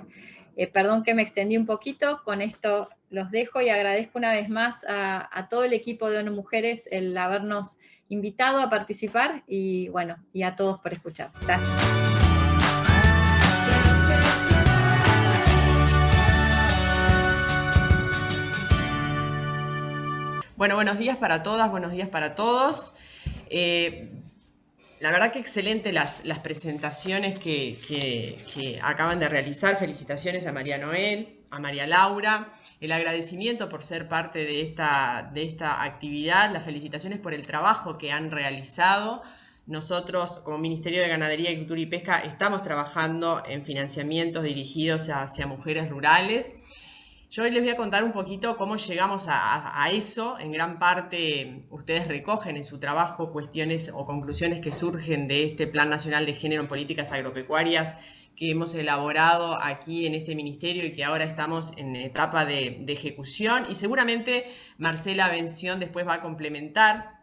Perdón que me extendí un poquito, con esto los dejo y agradezco una vez más a todo el equipo de ONU Mujeres el habernos invitado a participar y bueno, y a todos por escuchar. Gracias. Bueno, buenos días para todas, buenos días para todos. La verdad que excelente las presentaciones que acaban de realizar. Felicitaciones a María Noel, a María Laura. El agradecimiento por ser parte de esta actividad. Las felicitaciones por el trabajo que han realizado. Nosotros, como Ministerio de Ganadería, Agricultura y Pesca, estamos trabajando en financiamientos dirigidos hacia mujeres rurales. Yo hoy les voy a contar un poquito cómo llegamos a eso. En gran parte ustedes recogen en su trabajo cuestiones o conclusiones que surgen de este Plan Nacional de Género en Políticas Agropecuarias que hemos elaborado aquí en este ministerio y que ahora estamos en etapa de ejecución. Y seguramente Marcela Bención después va a complementar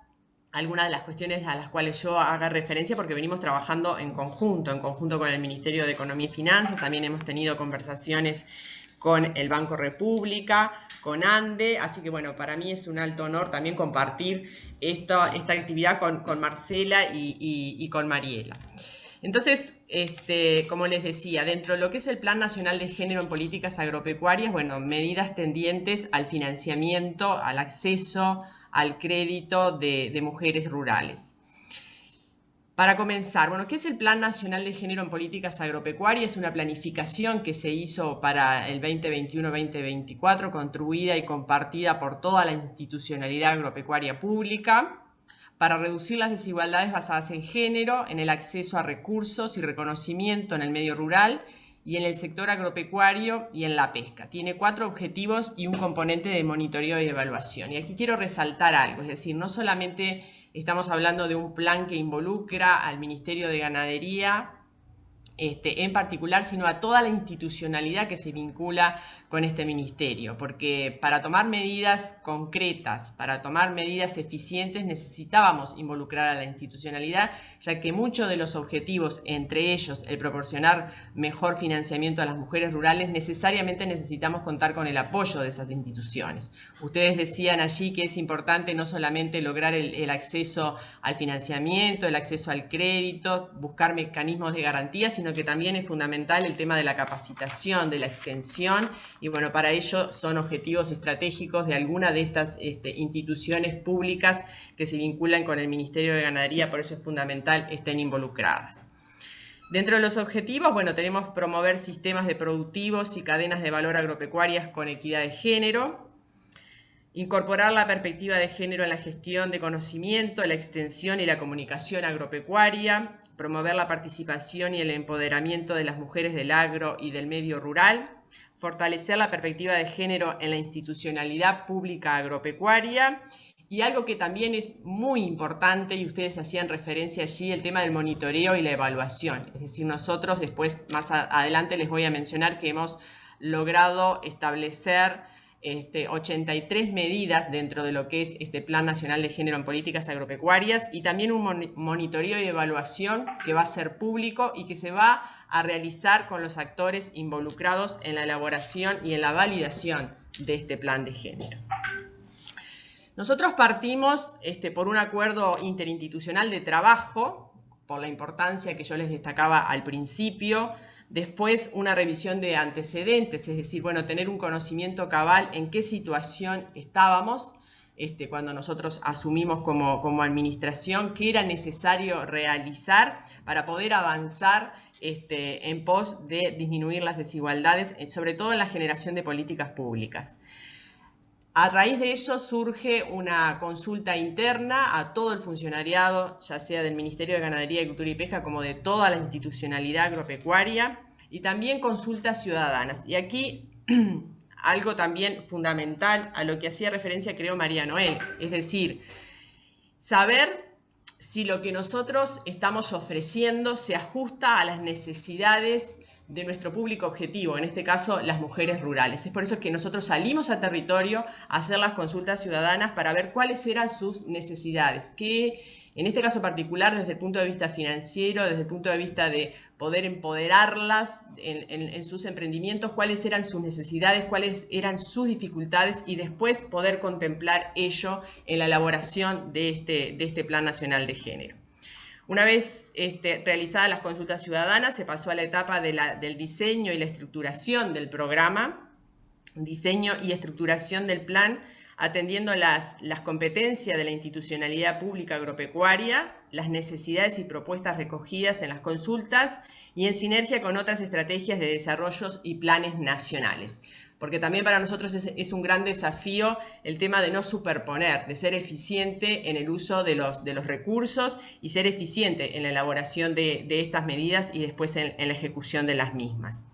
algunas de las cuestiones a las cuales yo haga referencia, porque venimos trabajando en conjunto con el Ministerio de Economía y Finanzas. También hemos tenido conversaciones con el Banco República, con ANDE, así que bueno, para mí es un alto honor también compartir esta actividad con Marcela y con Mariela. Entonces, como les decía, dentro de lo que es el Plan Nacional de Género en Políticas Agropecuarias, bueno, medidas tendientes al financiamiento, al acceso al crédito de mujeres rurales. Para comenzar, bueno, ¿qué es el Plan Nacional de Género en Políticas Agropecuarias? Es una planificación que se hizo para el 2021-2024, construida y compartida por toda la institucionalidad agropecuaria pública, para reducir las desigualdades basadas en género, en el acceso a recursos y reconocimiento en el medio rural y en el sector agropecuario y en la pesca. Tiene 4 objetivos y un componente de monitoreo y evaluación. Y aquí quiero resaltar algo, es decir, no solamente estamos hablando de un plan que involucra al Ministerio de Ganadería en particular, sino a toda la institucionalidad que se vincula con este ministerio, porque para tomar medidas concretas, para tomar medidas eficientes, necesitábamos involucrar a la institucionalidad, ya que muchos de los objetivos, entre ellos el proporcionar mejor financiamiento a las mujeres rurales, necesariamente necesitamos contar con el apoyo de esas instituciones. Ustedes decían allí que es importante no solamente lograr el acceso al financiamiento, el acceso al crédito, buscar mecanismos de garantía, sino que también es fundamental el tema de la capacitación, de la extensión, y bueno, para ello son objetivos estratégicos de alguna de estas instituciones públicas que se vinculan con el Ministerio de Ganadería, por eso es fundamental estén involucradas. Dentro de los objetivos, bueno, tenemos promover sistemas de productivos y cadenas de valor agropecuarias con equidad de género, incorporar la perspectiva de género en la gestión de conocimiento, la extensión y la comunicación agropecuaria, promover la participación y el empoderamiento de las mujeres del agro y del medio rural, fortalecer la perspectiva de género en la institucionalidad pública agropecuaria, y algo que también es muy importante, y ustedes hacían referencia allí, el tema del monitoreo y la evaluación. Es decir, nosotros después, más adelante les voy a mencionar que hemos logrado establecer 83 medidas dentro de lo que es este Plan Nacional de Género en Políticas Agropecuarias, y también un monitoreo y evaluación que va a ser público y que se va a realizar con los actores involucrados en la elaboración y en la validación de este plan de género. Nosotros partimos por un acuerdo interinstitucional de trabajo, por la importancia que yo les destacaba al principio. Después, una revisión de antecedentes, es decir, bueno, tener un conocimiento cabal en qué situación estábamos cuando nosotros asumimos como administración, qué era necesario realizar para poder avanzar en pos de disminuir las desigualdades, sobre todo en la generación de políticas públicas. A raíz de ello surge una consulta interna a todo el funcionariado, ya sea del Ministerio de Ganadería, Agricultura y Pesca como de toda la institucionalidad agropecuaria, y también consultas ciudadanas. Y aquí algo también fundamental a lo que hacía referencia, creo, María Noel, es decir, saber si lo que nosotros estamos ofreciendo se ajusta a las necesidades de nuestro público objetivo, en este caso las mujeres rurales. Es por eso que nosotros salimos a territorio a hacer las consultas ciudadanas para ver cuáles eran sus necesidades, que en este caso particular desde el punto de vista financiero, desde el punto de vista de poder empoderarlas en sus emprendimientos, cuáles eran sus necesidades, cuáles eran sus dificultades, y después poder contemplar ello en la elaboración de este Plan Nacional de Género. Una vez realizadas las consultas ciudadanas, se pasó a la etapa del diseño y la estructuración del programa, diseño y estructuración del plan, atendiendo las competencias de la institucionalidad pública agropecuaria, las necesidades y propuestas recogidas en las consultas y en sinergia con otras estrategias de desarrollo y planes nacionales. Porque también para nosotros es un gran desafío el tema de no superponer, de ser eficiente en el uso de los recursos y ser eficiente en la elaboración de estas medidas y después en la ejecución de las mismas.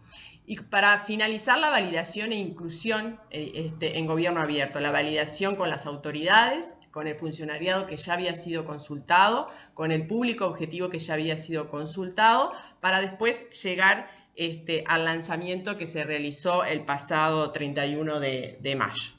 Y para finalizar, la validación e inclusión en gobierno abierto, la validación con las autoridades, con el funcionariado que ya había sido consultado, con el público objetivo que ya había sido consultado, para después llegar al lanzamiento que se realizó el pasado 31 de mayo.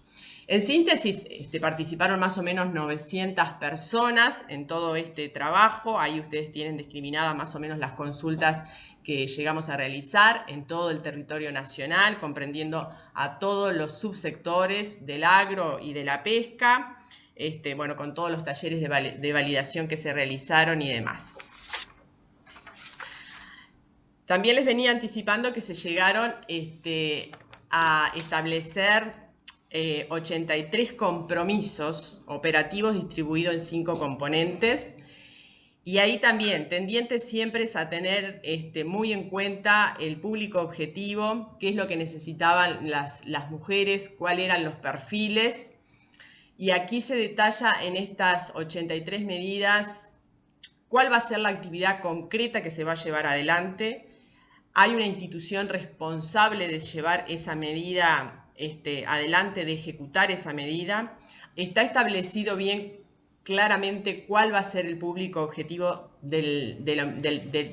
En síntesis, participaron más o menos 900 personas en todo este trabajo. Ahí ustedes tienen discriminadas más o menos las consultas que llegamos a realizar en todo el territorio nacional, comprendiendo a todos los subsectores del agro y de la pesca, bueno, con todos los talleres de validación que se realizaron y demás. También les venía anticipando que se llegaron a establecer 83 compromisos operativos distribuidos en 5 componentes. Y ahí también, tendientes siempre es a tener muy en cuenta el público objetivo, qué es lo que necesitaban las mujeres, cuáles eran los perfiles. Y aquí se detalla en estas 83 medidas cuál va a ser la actividad concreta que se va a llevar adelante. Hay una institución responsable de llevar esa medida adelante, de ejecutar esa medida. Está establecido bien claramente cuál va a ser el público objetivo de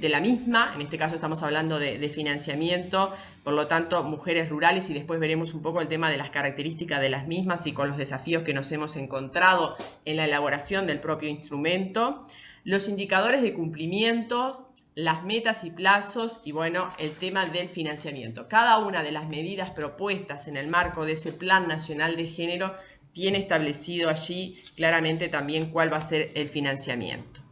la misma. En este caso estamos hablando de financiamiento, por lo tanto mujeres rurales, y después veremos un poco el tema de las características de las mismas y con los desafíos que nos hemos encontrado en la elaboración del propio instrumento. Los indicadores de cumplimiento, las metas y plazos y bueno, el tema del financiamiento. Cada una de las medidas propuestas en el marco de ese Plan Nacional de Género tiene establecido allí claramente también cuál va a ser el financiamiento.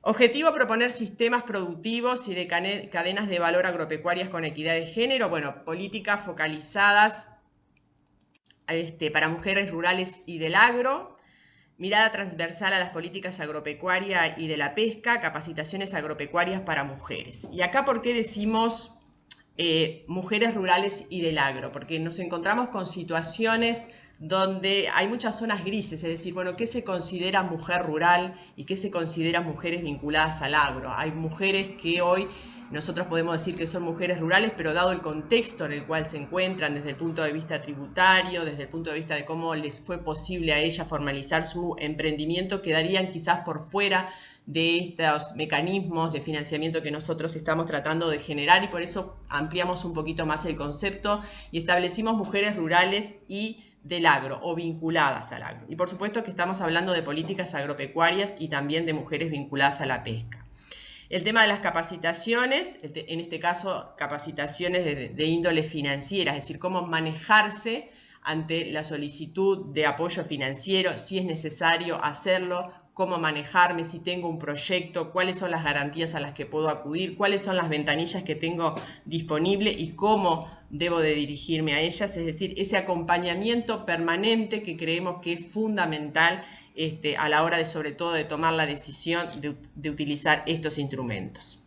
Objetivo: proponer sistemas productivos y de cadenas de valor agropecuarias con equidad de género. Bueno, políticas focalizadas para mujeres rurales y del agro. Mirada transversal a las políticas agropecuarias y de la pesca, capacitaciones agropecuarias para mujeres. Y acá, ¿por qué decimos mujeres rurales y del agro? Porque nos encontramos con situaciones donde hay muchas zonas grises, es decir, bueno, ¿qué se considera mujer rural y qué se considera mujeres vinculadas al agro? Hay mujeres que hoy nosotros podemos decir que son mujeres rurales, pero dado el contexto en el cual se encuentran desde el punto de vista tributario, desde el punto de vista de cómo les fue posible a ellas formalizar su emprendimiento, quedarían quizás por fuera de estos mecanismos de financiamiento que nosotros estamos tratando de generar, y por eso ampliamos un poquito más el concepto y establecimos mujeres rurales y del agro o vinculadas al agro. Y por supuesto que estamos hablando de políticas agropecuarias y también de mujeres vinculadas a la pesca. El tema de las capacitaciones, en este caso capacitaciones de índole financiera, es decir, cómo manejarse ante la solicitud de apoyo financiero, si es necesario hacerlo, cómo manejarme, si tengo un proyecto, cuáles son las garantías a las que puedo acudir, cuáles son las ventanillas que tengo disponible y cómo debo de dirigirme a ellas, es decir, ese acompañamiento permanente que creemos que es fundamental a la hora de, sobre todo, de tomar la decisión de utilizar estos instrumentos.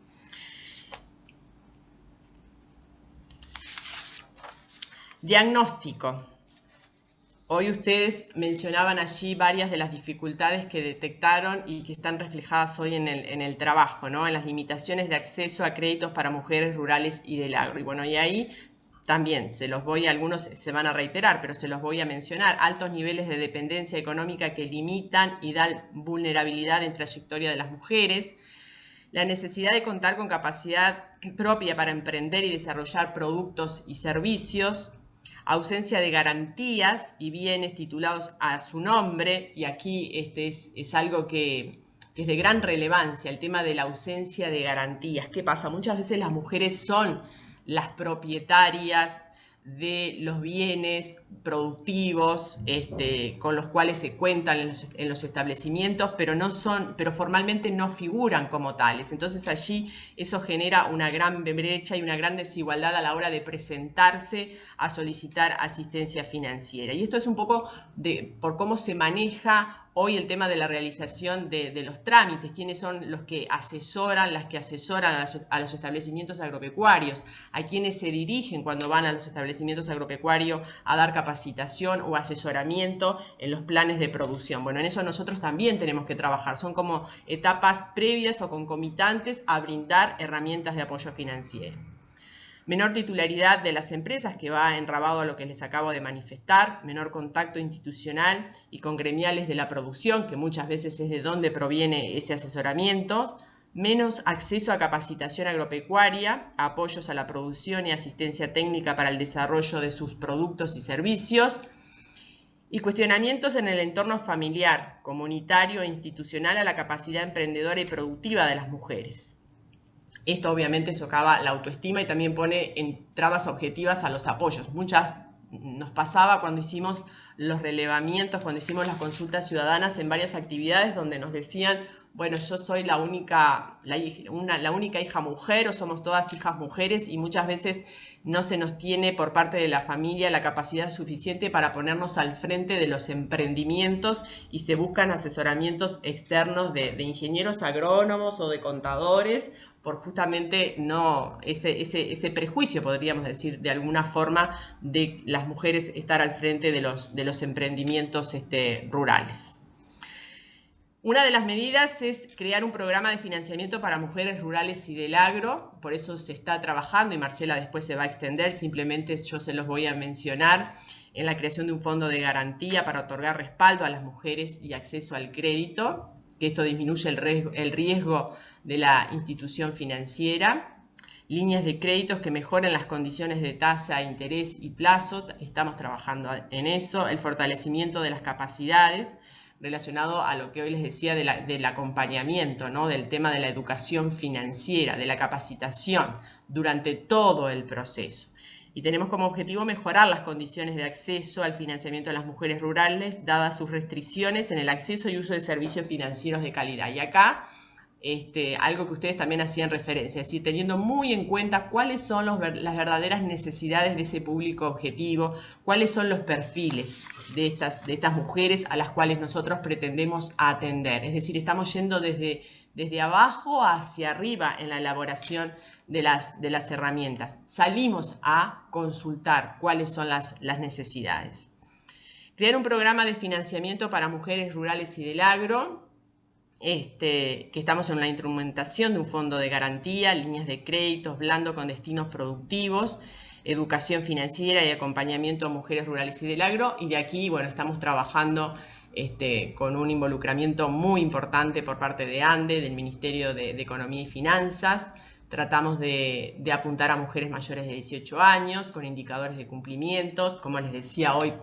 Diagnóstico. Hoy ustedes mencionaban allí varias de las dificultades que detectaron y que están reflejadas hoy en el trabajo, ¿no? En las limitaciones de acceso a créditos para mujeres rurales y del agro. Y bueno, y ahí también algunos se van a reiterar, pero se los voy a mencionar: altos niveles de dependencia económica que limitan y dan vulnerabilidad en trayectoria de las mujeres, la necesidad de contar con capacidad propia para emprender y desarrollar productos y servicios, ausencia de garantías y bienes titulados a su nombre, y aquí es algo que es de gran relevancia, el tema de la ausencia de garantías. ¿Qué pasa? Muchas veces las mujeres son las propietarias de los bienes productivos con los cuales se cuentan en los establecimientos, pero formalmente no figuran como tales. Entonces allí eso genera una gran brecha y una gran desigualdad a la hora de presentarse a solicitar asistencia financiera. Y esto es un poco por cómo se maneja hoy el tema de la realización de los trámites, quiénes son los que asesoran, las que asesoran a los establecimientos agropecuarios, a quienes se dirigen cuando van a los establecimientos agropecuarios a dar capacitación o asesoramiento en los planes de producción. Bueno, en eso nosotros también tenemos que trabajar, son como etapas previas o concomitantes a brindar herramientas de apoyo financiero. menor titularidad de las empresas, que va enrabado a lo que les acabo de manifestar, menor contacto institucional y con gremiales de la producción, que muchas veces es de donde proviene ese asesoramiento, menos acceso a capacitación agropecuaria, apoyos a la producción y asistencia técnica para el desarrollo de sus productos y servicios, y cuestionamientos en el entorno familiar, comunitario e institucional a la capacidad emprendedora y productiva de las mujeres. Esto obviamente socava la autoestima y también pone en trabas objetivas a los apoyos. Muchas nos pasaba cuando hicimos los relevamientos, cuando hicimos las consultas ciudadanas en varias actividades donde nos decían, bueno, yo soy la única hija mujer o somos todas hijas mujeres, y muchas veces no se nos tiene por parte de la familia la capacidad suficiente para ponernos al frente de los emprendimientos, y se buscan asesoramientos externos de ingenieros agrónomos o de contadores por justamente no ese prejuicio, podríamos decir de alguna forma, de las mujeres estar al frente de los emprendimientos rurales. Una de las medidas es crear un programa de financiamiento para mujeres rurales y del agro. Por eso se está trabajando, y Marcela después se va a extender, simplemente yo se los voy a mencionar, en la creación de un fondo de garantía para otorgar respaldo a las mujeres y acceso al crédito, que esto disminuye el riesgo de la institución financiera. Líneas de créditos que mejoren las condiciones de tasa, interés y plazo, estamos trabajando en eso. El fortalecimiento de las capacidades, relacionado a lo que hoy les decía del acompañamiento, ¿no? Del tema de la educación financiera, de la capacitación durante todo el proceso. Y tenemos como objetivo mejorar las condiciones de acceso al financiamiento de las mujeres rurales, dadas sus restricciones en el acceso y uso de servicios financieros de calidad. Y acá, algo que ustedes también hacían referencia, es decir, teniendo muy en cuenta cuáles son las verdaderas necesidades de ese público objetivo, cuáles son los perfiles de estas mujeres a las cuales nosotros pretendemos atender. Es decir, estamos yendo desde abajo hacia arriba en la elaboración de las herramientas. Salimos a consultar cuáles son las necesidades. Crear un programa de financiamiento para mujeres rurales y del agro, que estamos en la instrumentación de un fondo de garantía, líneas de créditos blando con destinos productivos, educación financiera y acompañamiento a mujeres rurales y del agro. Y de aquí, bueno, estamos trabajando con un involucramiento muy importante por parte de ANDE, del Ministerio de Economía y Finanzas. Tratamos de apuntar a mujeres mayores de 18 años con indicadores de cumplimientos, como les decía hoy,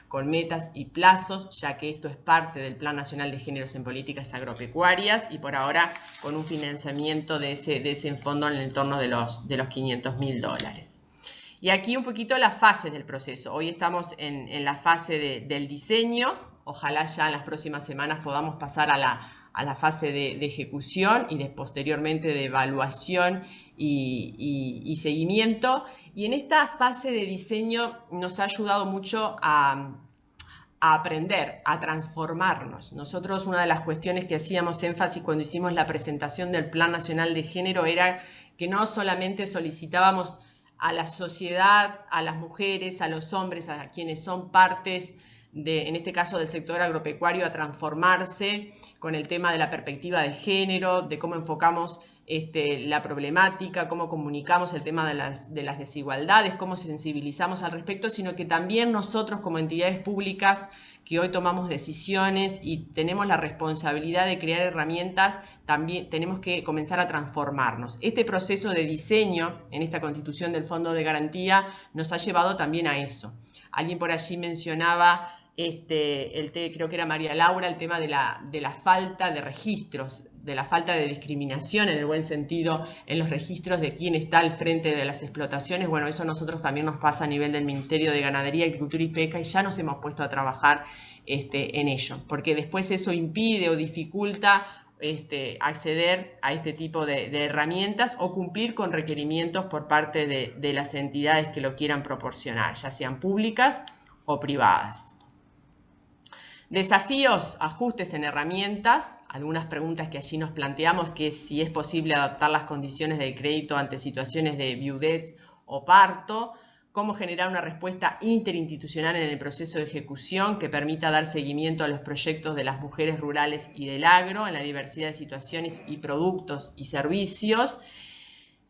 con metas y plazos, ya que esto es parte del Plan Nacional de Géneros en Políticas Agropecuarias, y por ahora con un financiamiento de ese fondo en el entorno de los $500.000. Y aquí un poquito las fases del proceso. Hoy estamos en la fase del diseño. Ojalá ya en las próximas semanas podamos pasar a la fase de ejecución y posteriormente de evaluación y seguimiento. Y en esta fase de diseño nos ha ayudado mucho a aprender, a transformarnos. Nosotros, una de las cuestiones que hacíamos énfasis cuando hicimos la presentación del Plan Nacional de Género era que no solamente solicitábamos a la sociedad, a las mujeres, a los hombres, a quienes son partes en este caso del sector agropecuario, a transformarse con el tema de la perspectiva de género, de cómo enfocamos la problemática, cómo comunicamos el tema de las desigualdades, cómo sensibilizamos al respecto, sino que también nosotros como entidades públicas que hoy tomamos decisiones y tenemos la responsabilidad de crear herramientas, también tenemos que comenzar a transformarnos. Este proceso de diseño en esta constitución del Fondo de Garantía nos ha llevado también a eso. Alguien por allí mencionaba, creo que era María Laura, el tema de la falta de registros, de la falta de discriminación en el buen sentido en los registros de quién está al frente de las explotaciones. Bueno, eso a nosotros también nos pasa a nivel del Ministerio de Ganadería, Agricultura y Pesca, y ya nos hemos puesto a trabajar en ello, porque después eso impide o dificulta acceder a este tipo de herramientas o cumplir con requerimientos por parte de las entidades que lo quieran proporcionar, ya sean públicas o privadas. Desafíos, ajustes en herramientas, algunas preguntas que allí nos planteamos, que es si es posible adaptar las condiciones del crédito ante situaciones de viudez o parto, cómo generar una respuesta interinstitucional en el proceso de ejecución que permita dar seguimiento a los proyectos de las mujeres rurales y del agro en la diversidad de situaciones y productos y servicios.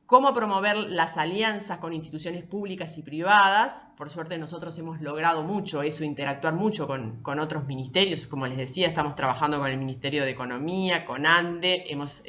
cómo promover las alianzas con instituciones públicas y privadas. Por suerte nosotros hemos logrado mucho eso, interactuar mucho con otros ministerios. Como les decía, estamos trabajando con el Ministerio de Economía, con ANDE, hemos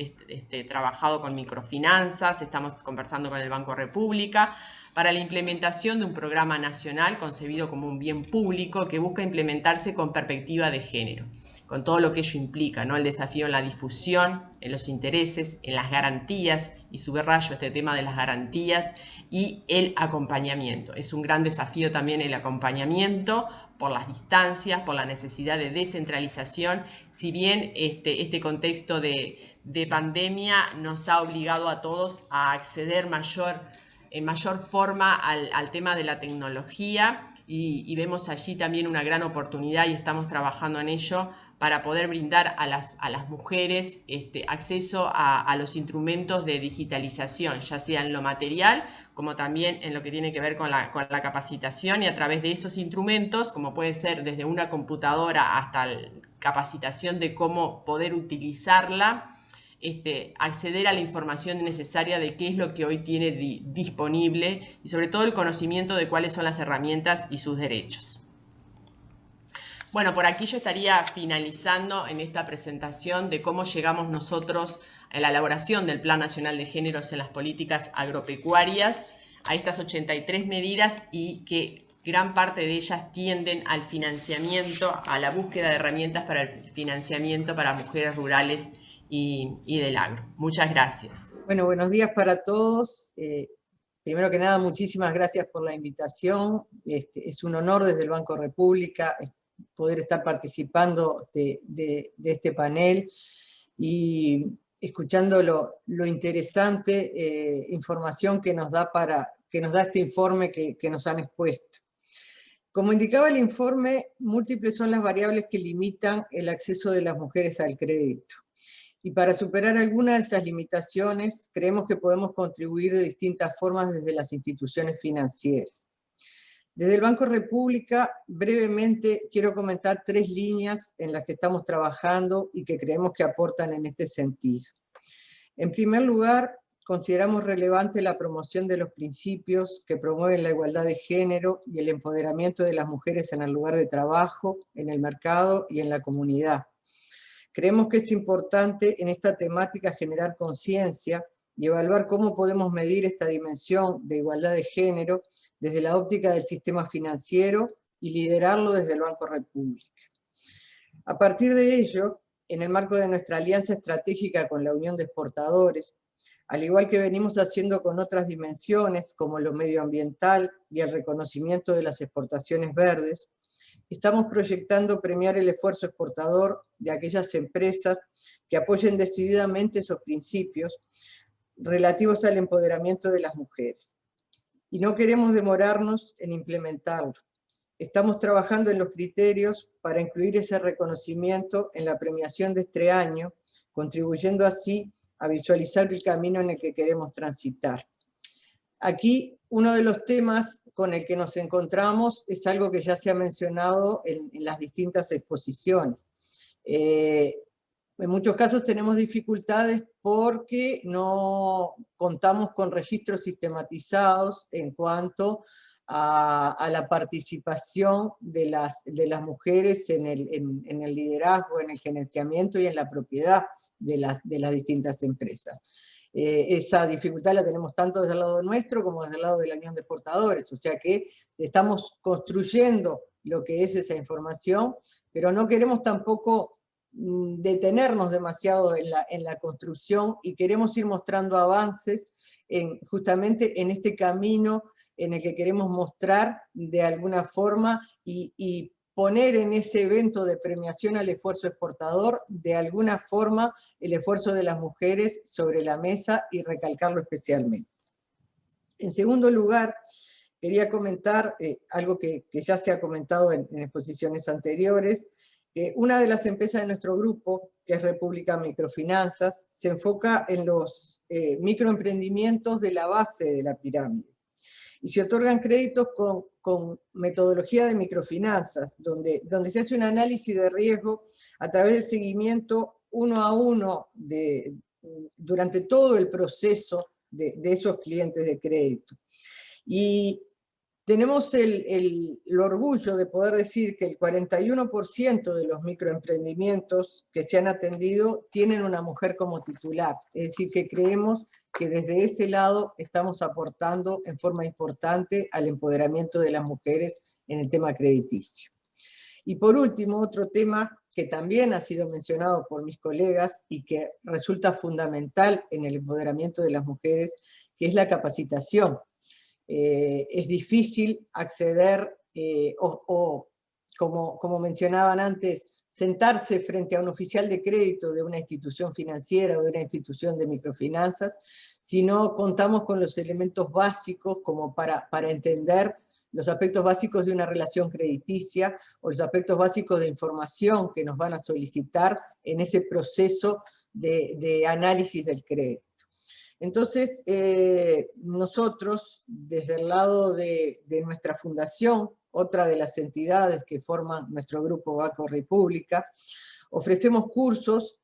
trabajado con microfinanzas, estamos conversando con el Banco República para la implementación de un programa nacional concebido como un bien público que busca implementarse con perspectiva de género, con todo lo que ello implica, ¿no? El desafío en la difusión, en los intereses, en las garantías, y subrayo este tema de las garantías, y el acompañamiento. Es un gran desafío también el acompañamiento por las distancias, por la necesidad de descentralización, si bien este contexto de pandemia nos ha obligado a todos a acceder en mayor forma al tema de la tecnología, y vemos allí también una gran oportunidad y estamos trabajando en ello para poder brindar a las mujeres acceso a los instrumentos de digitalización, ya sea en lo material como también en lo que tiene que ver con la capacitación, y a través de esos instrumentos, como puede ser desde una computadora hasta la capacitación de cómo poder utilizarla, acceder a la información necesaria de qué es lo que hoy tiene disponible, y sobre todo el conocimiento de cuáles son las herramientas y sus derechos. Bueno, por aquí yo estaría finalizando en esta presentación de cómo llegamos nosotros a la elaboración del Plan Nacional de Géneros en las Políticas Agropecuarias, a estas 83 medidas, y que gran parte de ellas tienden al financiamiento, a la búsqueda de herramientas para el financiamiento para mujeres rurales y del agro. Muchas gracias. Bueno, buenos días para todos. Primero que nada, muchísimas gracias por la invitación. Es un honor desde el Banco República poder estar participando de este panel y escuchando lo interesante información que nos da este informe que nos han expuesto. Como indicaba el informe, múltiples son las variables que limitan el acceso de las mujeres al crédito. Y para superar algunas de esas limitaciones, creemos que podemos contribuir de distintas formas desde las instituciones financieras. Desde el Banco República, brevemente quiero comentar 3 líneas en las que estamos trabajando y que creemos que aportan en este sentido. En primer lugar, consideramos relevante la promoción de los principios que promueven la igualdad de género y el empoderamiento de las mujeres en el lugar de trabajo, en el mercado y en la comunidad. Creemos que es importante en esta temática generar conciencia y evaluar cómo podemos medir esta dimensión de igualdad de género desde la óptica del sistema financiero y liderarlo desde el Banco República. A partir de ello, en el marco de nuestra alianza estratégica con la Unión de Exportadores, al igual que venimos haciendo con otras dimensiones como lo medioambiental y el reconocimiento de las exportaciones verdes, estamos proyectando premiar el esfuerzo exportador de aquellas empresas que apoyen decididamente esos principios relativos al empoderamiento de las mujeres. Y no queremos demorarnos en implementarlo. Estamos trabajando en los criterios para incluir ese reconocimiento en la premiación de este año, contribuyendo así a visualizar el camino en el que queremos transitar. Aquí, uno de los temas con el que nos encontramos es algo que ya se ha mencionado en las distintas exposiciones. En muchos casos tenemos dificultades porque no contamos con registros sistematizados en cuanto a la participación de las mujeres en el liderazgo, en el gerenciamiento y en la propiedad de las distintas empresas. Esa dificultad la tenemos tanto desde el lado nuestro como desde el lado de la Unión de Exportadores, o sea que estamos construyendo lo que es esa información, pero no queremos tampoco detenernos demasiado en la construcción y queremos ir mostrando avances justamente en este camino en el que queremos mostrar de alguna forma y poner en ese evento de premiación al esfuerzo exportador, de alguna forma, el esfuerzo de las mujeres sobre la mesa y recalcarlo especialmente. En segundo lugar, quería comentar algo que ya se ha comentado en exposiciones anteriores. Una de las empresas de nuestro grupo, que es República Microfinanzas, se enfoca en los microemprendimientos de la base de la pirámide. Y se otorgan créditos con metodología de microfinanzas, donde se hace un análisis de riesgo a través del seguimiento 1 a 1 durante todo el proceso de esos clientes de crédito. Y tenemos el orgullo de poder decir que el 41% de los microemprendimientos que se han atendido tienen una mujer como titular. Es decir, que creemos que desde ese lado estamos aportando en forma importante al empoderamiento de las mujeres en el tema crediticio. Y por último, otro tema que también ha sido mencionado por mis colegas y que resulta fundamental en el empoderamiento de las mujeres, que es la capacitación. Es difícil acceder como mencionaban antes, sentarse frente a un oficial de crédito de una institución financiera o de una institución de microfinanzas, si no contamos con los elementos básicos como para entender los aspectos básicos de una relación crediticia o los aspectos básicos de información que nos van a solicitar en ese proceso de análisis del crédito. Entonces, nosotros, desde el lado de nuestra fundación, otra de las entidades que forman nuestro grupo Banco República, ofrecemos cursos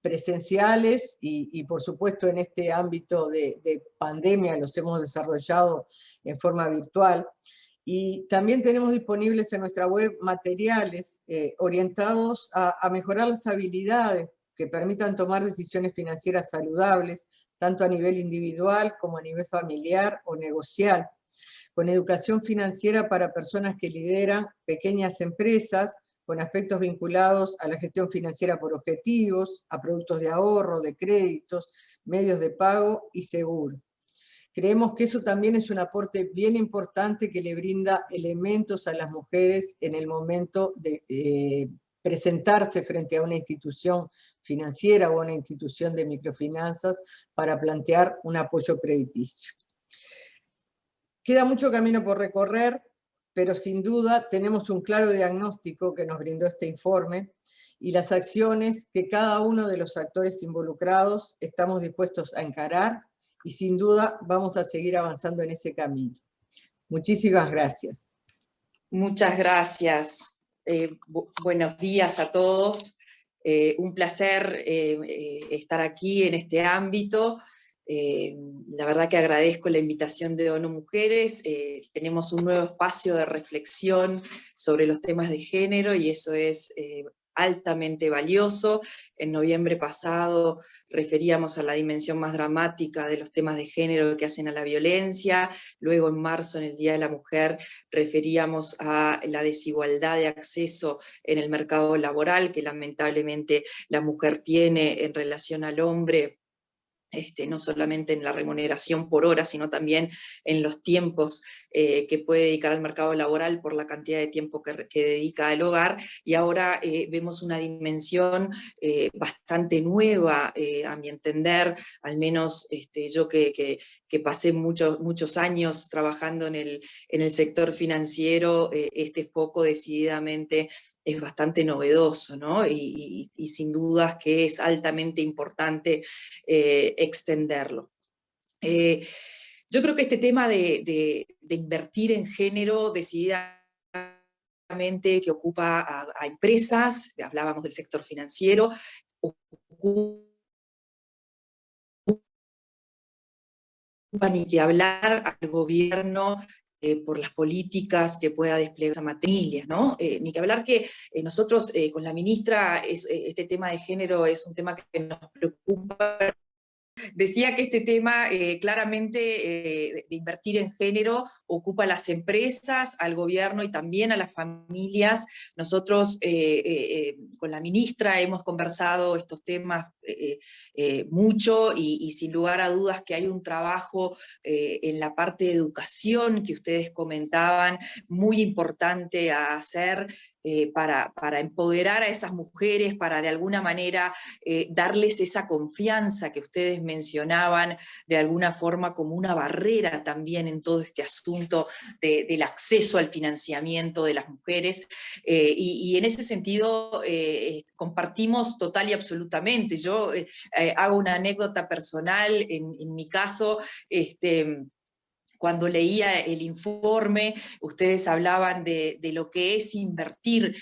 presenciales y por supuesto en este ámbito de pandemia los hemos desarrollado en forma virtual. Y también tenemos disponibles en nuestra web materiales orientados a mejorar las habilidades que permitan tomar decisiones financieras saludables, tanto a nivel individual como a nivel familiar o negocial, con educación financiera para personas que lideran pequeñas empresas, con aspectos vinculados a la gestión financiera por objetivos, a productos de ahorro, de créditos, medios de pago y seguros. Creemos que eso también es un aporte bien importante que le brinda elementos a las mujeres en el momento de presentarse frente a una institución financiera o a una institución de microfinanzas para plantear un apoyo crediticio. Queda mucho camino por recorrer, pero sin duda tenemos un claro diagnóstico que nos brindó este informe y las acciones que cada uno de los actores involucrados estamos dispuestos a encarar y sin duda vamos a seguir avanzando en ese camino. Muchísimas gracias. Muchas gracias. Buenos días a todos. Un placer estar aquí en este ámbito. La verdad que agradezco la invitación de ONU Mujeres. Tenemos un nuevo espacio de reflexión sobre los temas de género y eso es altamente valioso. En noviembre pasado referíamos a la dimensión más dramática de los temas de género que hacen a la violencia. Luego en marzo, en el Día de la Mujer, referíamos a la desigualdad de acceso en el mercado laboral que lamentablemente la mujer tiene en relación al hombre. No solamente en la remuneración por hora, sino también en los tiempos que puede dedicar al mercado laboral por la cantidad de tiempo que dedica al hogar, y ahora vemos una dimensión bastante nueva, a mi entender, al menos yo que pasé muchos años trabajando en el sector financiero, este foco decididamente es bastante novedoso, ¿no? Y sin dudas que es altamente importante extenderlo. Yo creo que este tema de invertir en género decididamente que ocupa a empresas, hablábamos del sector financiero, ocupa ni que hablar al gobierno por las políticas que pueda desplegar esa materia, ¿no? Ni que hablar que nosotros con la ministra este tema de género es un tema que nos preocupa. Decía que este tema claramente de invertir en género ocupa a las empresas, al gobierno y también a las familias. Nosotros con la ministra hemos conversado estos temas mucho y sin lugar a dudas que hay un trabajo en la parte de educación que ustedes comentaban, muy importante a hacer para empoderar a esas mujeres, para de alguna manera darles esa confianza que ustedes mencionaban de alguna forma como una barrera también en todo este asunto del acceso al financiamiento de las mujeres. Y en ese sentido compartimos total y absolutamente. Yo hago una anécdota personal, en mi caso, Cuando leía el informe, ustedes hablaban de lo que es invertir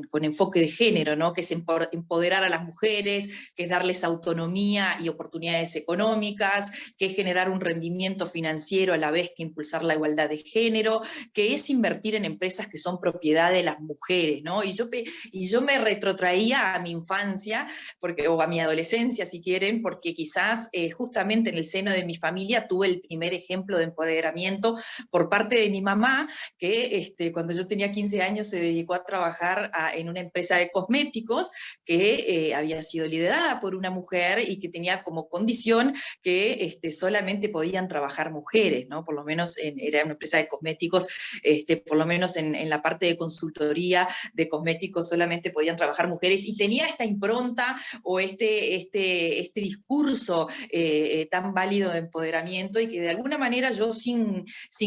con enfoque de género, ¿no? Que es empoderar a las mujeres, que es darles autonomía y oportunidades económicas, que es generar un rendimiento financiero a la vez que impulsar la igualdad de género, que es invertir en empresas que son propiedad de las mujeres, ¿no? Y yo me retrotraía a mi infancia, o a mi adolescencia, si quieren, porque quizás justamente en el seno de mi familia tuve el primer ejemplo de empoderamiento por parte de mi mamá, que cuando yo tenía 15 años se dedicó a trabajar en una empresa de cosméticos que había sido liderada por una mujer y que tenía como condición que solamente podían trabajar mujeres, ¿no? Por lo menos era una empresa de cosméticos, por lo menos en la parte de consultoría de cosméticos solamente podían trabajar mujeres, y tenía esta impronta o este discurso tan válido de empoderamiento, y que de alguna manera yo sin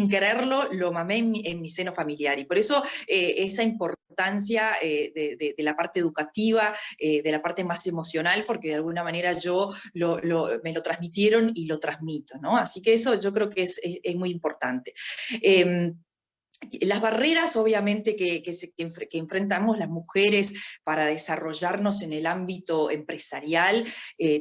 quererlo lo mamé en mi seno familiar. Y por eso esa importancia de la parte educativa, de la parte más emocional, porque de alguna manera me lo transmitieron y lo transmito, ¿no? Así que eso yo creo que es muy importante. Las barreras, obviamente, que enfrentamos las mujeres para desarrollarnos en el ámbito empresarial,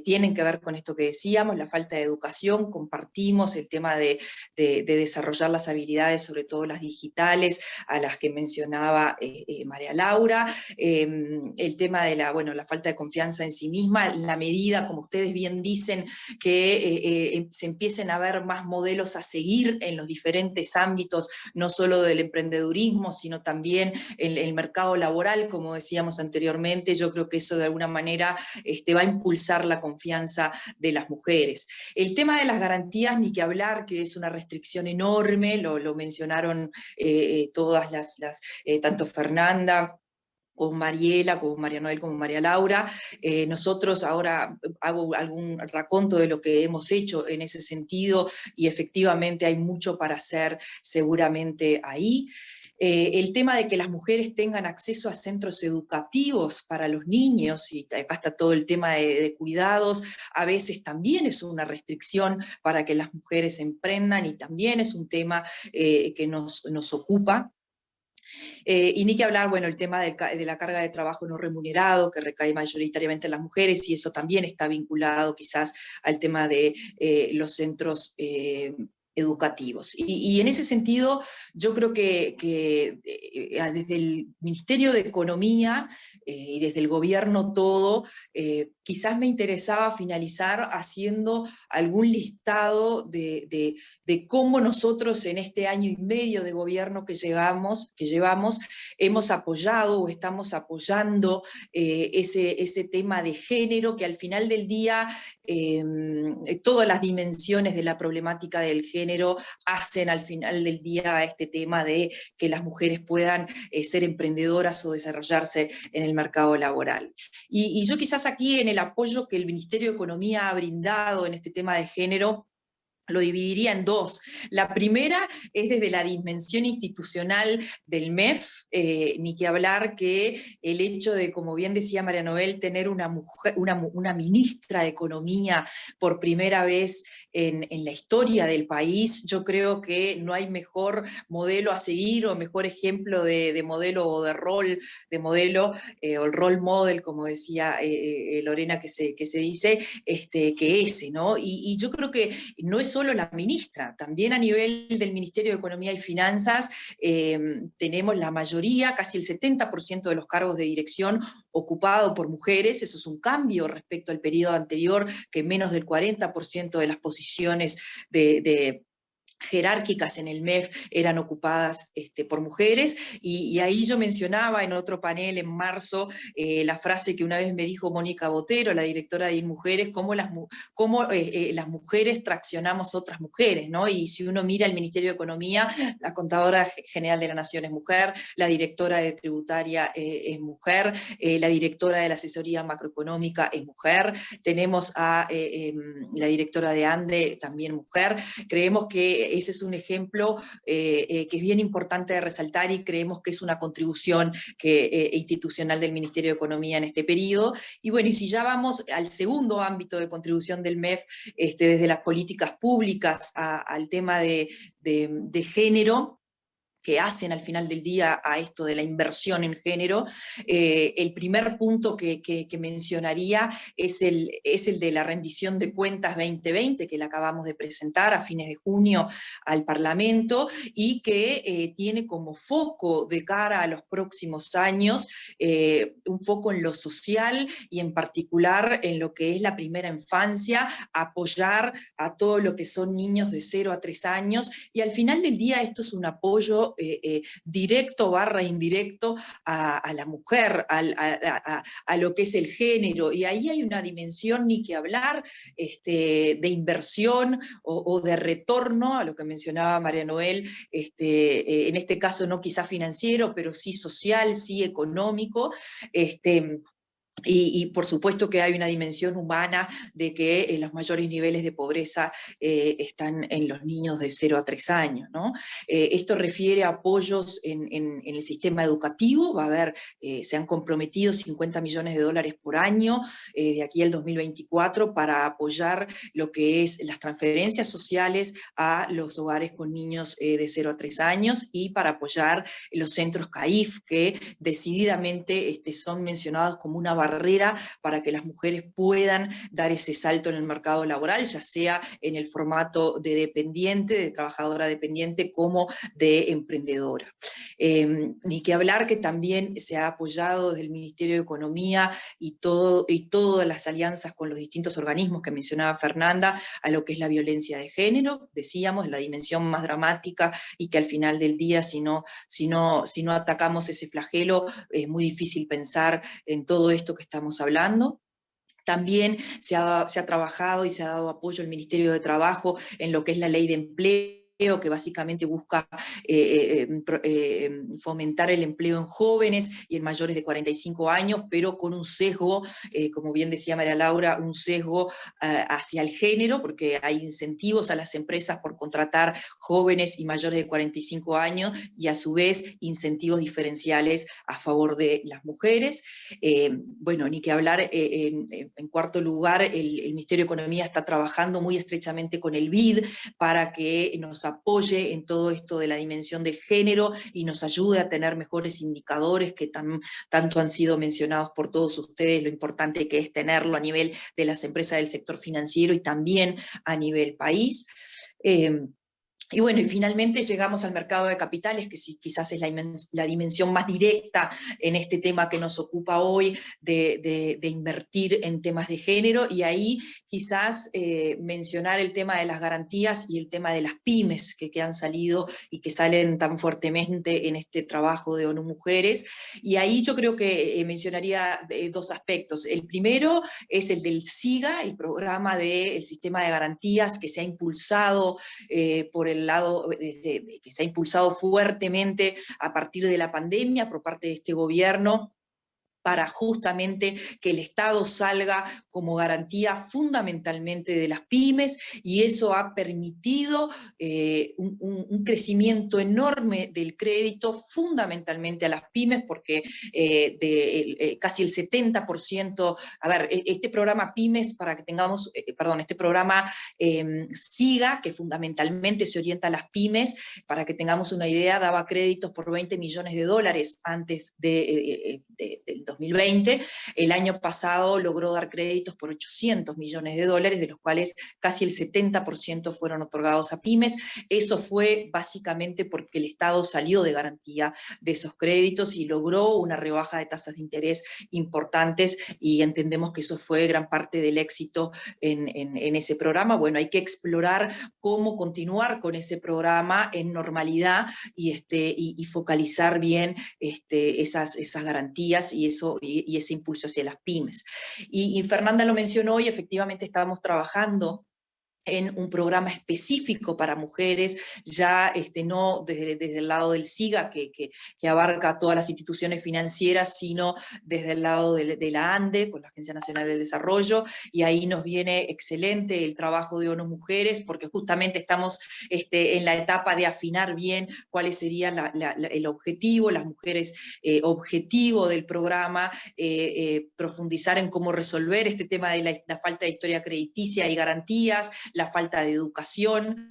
tienen que ver con esto que decíamos, la falta de educación. Compartimos el tema de desarrollar las habilidades, sobre todo las digitales, a las que mencionaba María Laura, el tema de la falta de confianza en sí misma, en la medida, como ustedes bien dicen, que se empiecen a ver más modelos a seguir en los diferentes ámbitos, no solo del emprendedurismo, sino también en el mercado laboral, como decíamos anteriormente. Yo creo que eso de alguna manera va a impulsar la confianza de las mujeres. El tema de las garantías, ni que hablar, que es una restricción enorme, lo mencionaron todas tanto Fernanda, con Mariela, con María Noel, como María Laura. Nosotros ahora hago algún raconto de lo que hemos hecho en ese sentido, y efectivamente hay mucho para hacer seguramente ahí. El tema de que las mujeres tengan acceso a centros educativos para los niños, y acá está todo el tema de cuidados, a veces también es una restricción para que las mujeres emprendan, y también es un tema que nos ocupa. Y ni que hablar, bueno, el tema de la carga de trabajo no remunerado, que recae mayoritariamente en las mujeres, y eso también está vinculado quizás al tema de los centros educativos. Y en ese sentido, yo creo que desde el Ministerio de Economía y desde el gobierno todo, quizás me interesaba finalizar haciendo algún listado de cómo nosotros en este año y medio de gobierno que llevamos, hemos apoyado o estamos apoyando ese tema de género, que al final del día todas las dimensiones de la problemática del género hacen al final del día este tema de que las mujeres puedan ser emprendedoras o desarrollarse en el mercado laboral. Y yo quizás aquí, en el apoyo que el Ministerio de Economía ha brindado en este tema de género, lo dividiría en dos. La primera es desde la dimensión institucional del MEF, ni que hablar que el hecho de, como bien decía María Noel, tener una mujer, una ministra de Economía por primera vez en la historia del país. Yo creo que no hay mejor modelo a seguir o mejor ejemplo de modelo o de rol de modelo, o el role model, como decía Lorena, que se dice, que ese, ¿no? Y yo creo que no es solo la ministra, también a nivel del Ministerio de Economía y Finanzas tenemos la mayoría, casi el 70% de los cargos de dirección ocupado por mujeres. Eso es un cambio respecto al periodo anterior, que menos del 40% de las posiciones jerárquicas en el MEF eran ocupadas por mujeres, y ahí yo mencionaba en otro panel en marzo la frase que una vez me dijo Mónica Botero, la directora de InMujeres, cómo las mujeres traccionamos otras mujeres, ¿no? Y si uno mira el Ministerio de Economía, la Contadora General de la Nación es mujer, la directora de Tributaria es mujer, la directora de la Asesoría Macroeconómica es mujer, tenemos a la directora de ANDE, también mujer. Creemos que ese es un ejemplo que es bien importante de resaltar y creemos que es una contribución institucional del Ministerio de Economía en este periodo. Y bueno, y si ya vamos al segundo ámbito de contribución del MEF, desde las políticas públicas al tema de género, que hacen al final del día a esto de la inversión en género, el primer punto que mencionaría es el de la rendición de cuentas 2020, que la acabamos de presentar a fines de junio al Parlamento, y que tiene como foco de cara a los próximos años un foco en lo social y en particular en lo que es la primera infancia, apoyar a todo lo que son niños de 0 a 3 años, y al final del día esto es un apoyo directo / indirecto a la mujer, a lo que es el género, y ahí hay una dimensión ni que hablar de inversión o de retorno, a lo que mencionaba María Noel, en este caso no quizá financiero, pero sí social, sí económico, y por supuesto que hay una dimensión humana de que los mayores niveles de pobreza están en los niños de 0 a 3 años, ¿no? Esto refiere a apoyos en el sistema educativo, va a haber, se han comprometido $50 millones por año de aquí al 2024 para apoyar lo que es las transferencias sociales a los hogares con niños de 0 a 3 años y para apoyar los centros CAIF, que decididamente son mencionados como una barrera para que las mujeres puedan dar ese salto en el mercado laboral, ya sea en el formato de dependiente, de trabajadora dependiente, como de emprendedora. Ni que hablar que también se ha apoyado desde el Ministerio de Economía y todas las alianzas con los distintos organismos que mencionaba Fernanda, a lo que es la violencia de género, decíamos, la dimensión más dramática, y que al final del día, si no atacamos ese flagelo, es muy difícil pensar en todo esto que estamos hablando. También se ha trabajado y se ha dado apoyo al Ministerio de Trabajo en lo que es la ley de empleo, que básicamente busca fomentar el empleo en jóvenes y en mayores de 45 años, pero con un sesgo, como bien decía María Laura, un sesgo hacia el género, porque hay incentivos a las empresas por contratar jóvenes y mayores de 45 años, y a su vez incentivos diferenciales a favor de las mujeres. Bueno, ni que hablar, en cuarto lugar, el Ministerio de Economía está trabajando muy estrechamente con el BID para que nos apoye en todo esto de la dimensión del género y nos ayude a tener mejores indicadores que tanto han sido mencionados por todos ustedes, lo importante que es tenerlo a nivel de las empresas del sector financiero y también a nivel país. Y bueno, y finalmente llegamos al mercado de capitales, que sí, quizás es la dimensión más directa en este tema que nos ocupa hoy, de invertir en temas de género, y ahí quizás mencionar el tema de las garantías y el tema de las pymes que han salido y que salen tan fuertemente en este trabajo de ONU Mujeres. Y ahí yo creo que mencionaría dos aspectos. El primero es el del SIGA, el programa del sistema de garantías que se ha impulsado por el lado que se ha impulsado fuertemente a partir de la pandemia por parte de este gobierno, para justamente que el Estado salga como garantía fundamentalmente de las pymes, y eso ha permitido un crecimiento enorme del crédito, fundamentalmente a las pymes, porque casi el 70%, a ver, este programa Pymes, para que tengamos, este programa SIGA, que fundamentalmente se orienta a las pymes, para que tengamos una idea, daba créditos por $20 millones antes del 2020, el año pasado logró dar créditos por $800 millones, de los cuales casi el 70% fueron otorgados a pymes. Eso fue básicamente porque el Estado salió de garantía de esos créditos y logró una rebaja de tasas de interés importantes, y entendemos que eso fue gran parte del éxito en ese programa. Bueno, hay que explorar cómo continuar con ese programa en normalidad y focalizar bien esas garantías y ese impulso hacia las pymes. Y Fernanda lo mencionó, y efectivamente estábamos trabajando en un programa específico para mujeres, ya no desde el lado del SIGA, que abarca todas las instituciones financieras, sino desde el lado de la ANDE, con la Agencia Nacional del Desarrollo, y ahí nos viene excelente el trabajo de ONU Mujeres, porque justamente estamos en la etapa de afinar bien cuáles serían el objetivo, las mujeres objetivo del programa, profundizar en cómo resolver este tema de la falta de historia crediticia y garantías, la falta de educación,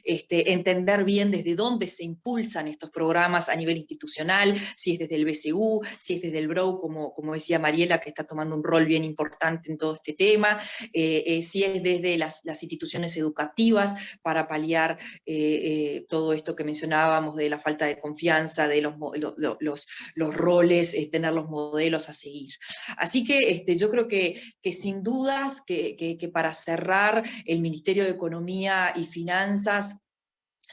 entender bien desde dónde se impulsan estos programas a nivel institucional, si es desde el BCU, si es desde el BROU, como decía Mariela, que está tomando un rol bien importante en todo este tema, si es desde las instituciones educativas para paliar todo esto que mencionábamos de la falta de confianza, de los roles, tener los modelos a seguir. Así que yo creo que sin dudas que para cerrar, el Ministerio de Economía y Finanzas,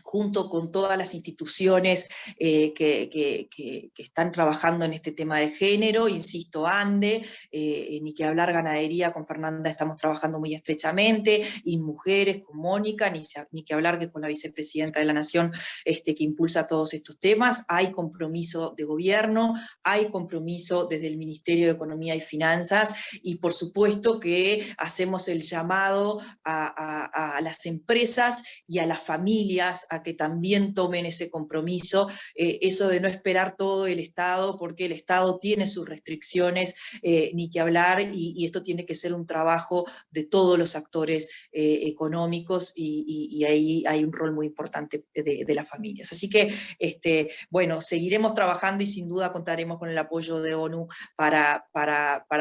junto con todas las instituciones que están trabajando en este tema de género, insisto, ANDE, ni que hablar ganadería, con Fernanda estamos trabajando muy estrechamente, y mujeres con Mónica, ni que hablar que con la vicepresidenta de la Nación que impulsa todos estos temas. Hay compromiso de gobierno, hay compromiso desde el Ministerio de Economía y Finanzas, y por supuesto que hacemos el llamado a las empresas y a las familias a que también tomen ese compromiso, eso de no esperar todo el Estado, porque el Estado tiene sus restricciones, ni que hablar, y esto tiene que ser un trabajo de todos los actores económicos, y ahí hay un rol muy importante de las familias. Así que, bueno, seguiremos trabajando y sin duda contaremos con el apoyo de ONU para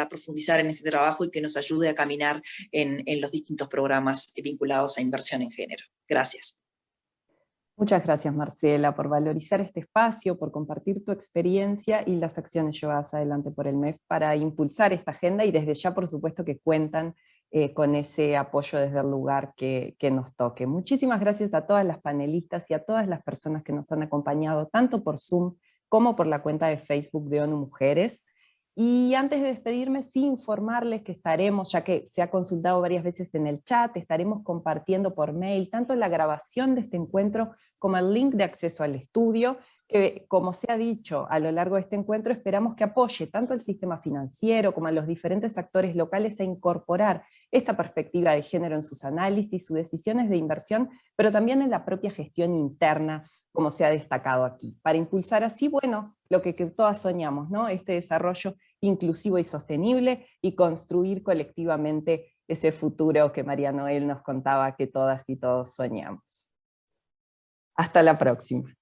profundizar en este trabajo y que nos ayude a caminar en los distintos programas vinculados a inversión en género. Gracias. Muchas gracias, Marcela, por valorizar este espacio, por compartir tu experiencia y las acciones llevadas adelante por el MEF para impulsar esta agenda, y desde ya, por supuesto, que cuentan con ese apoyo desde el lugar que nos toque. Muchísimas gracias a todas las panelistas y a todas las personas que nos han acompañado, tanto por Zoom como por la cuenta de Facebook de ONU Mujeres. Y antes de despedirme, sí informarles que estaremos, ya que se ha consultado varias veces en el chat, estaremos compartiendo por mail tanto la grabación de este encuentro como el link de acceso al estudio, que, como se ha dicho a lo largo de este encuentro, esperamos que apoye tanto al sistema financiero como a los diferentes actores locales a incorporar esta perspectiva de género en sus análisis, sus decisiones de inversión, pero también en la propia gestión interna, como se ha destacado aquí, para impulsar así, bueno, lo que todas soñamos, ¿no? Este desarrollo inclusivo y sostenible, y construir colectivamente ese futuro que María Noel nos contaba que todas y todos soñamos. Hasta la próxima.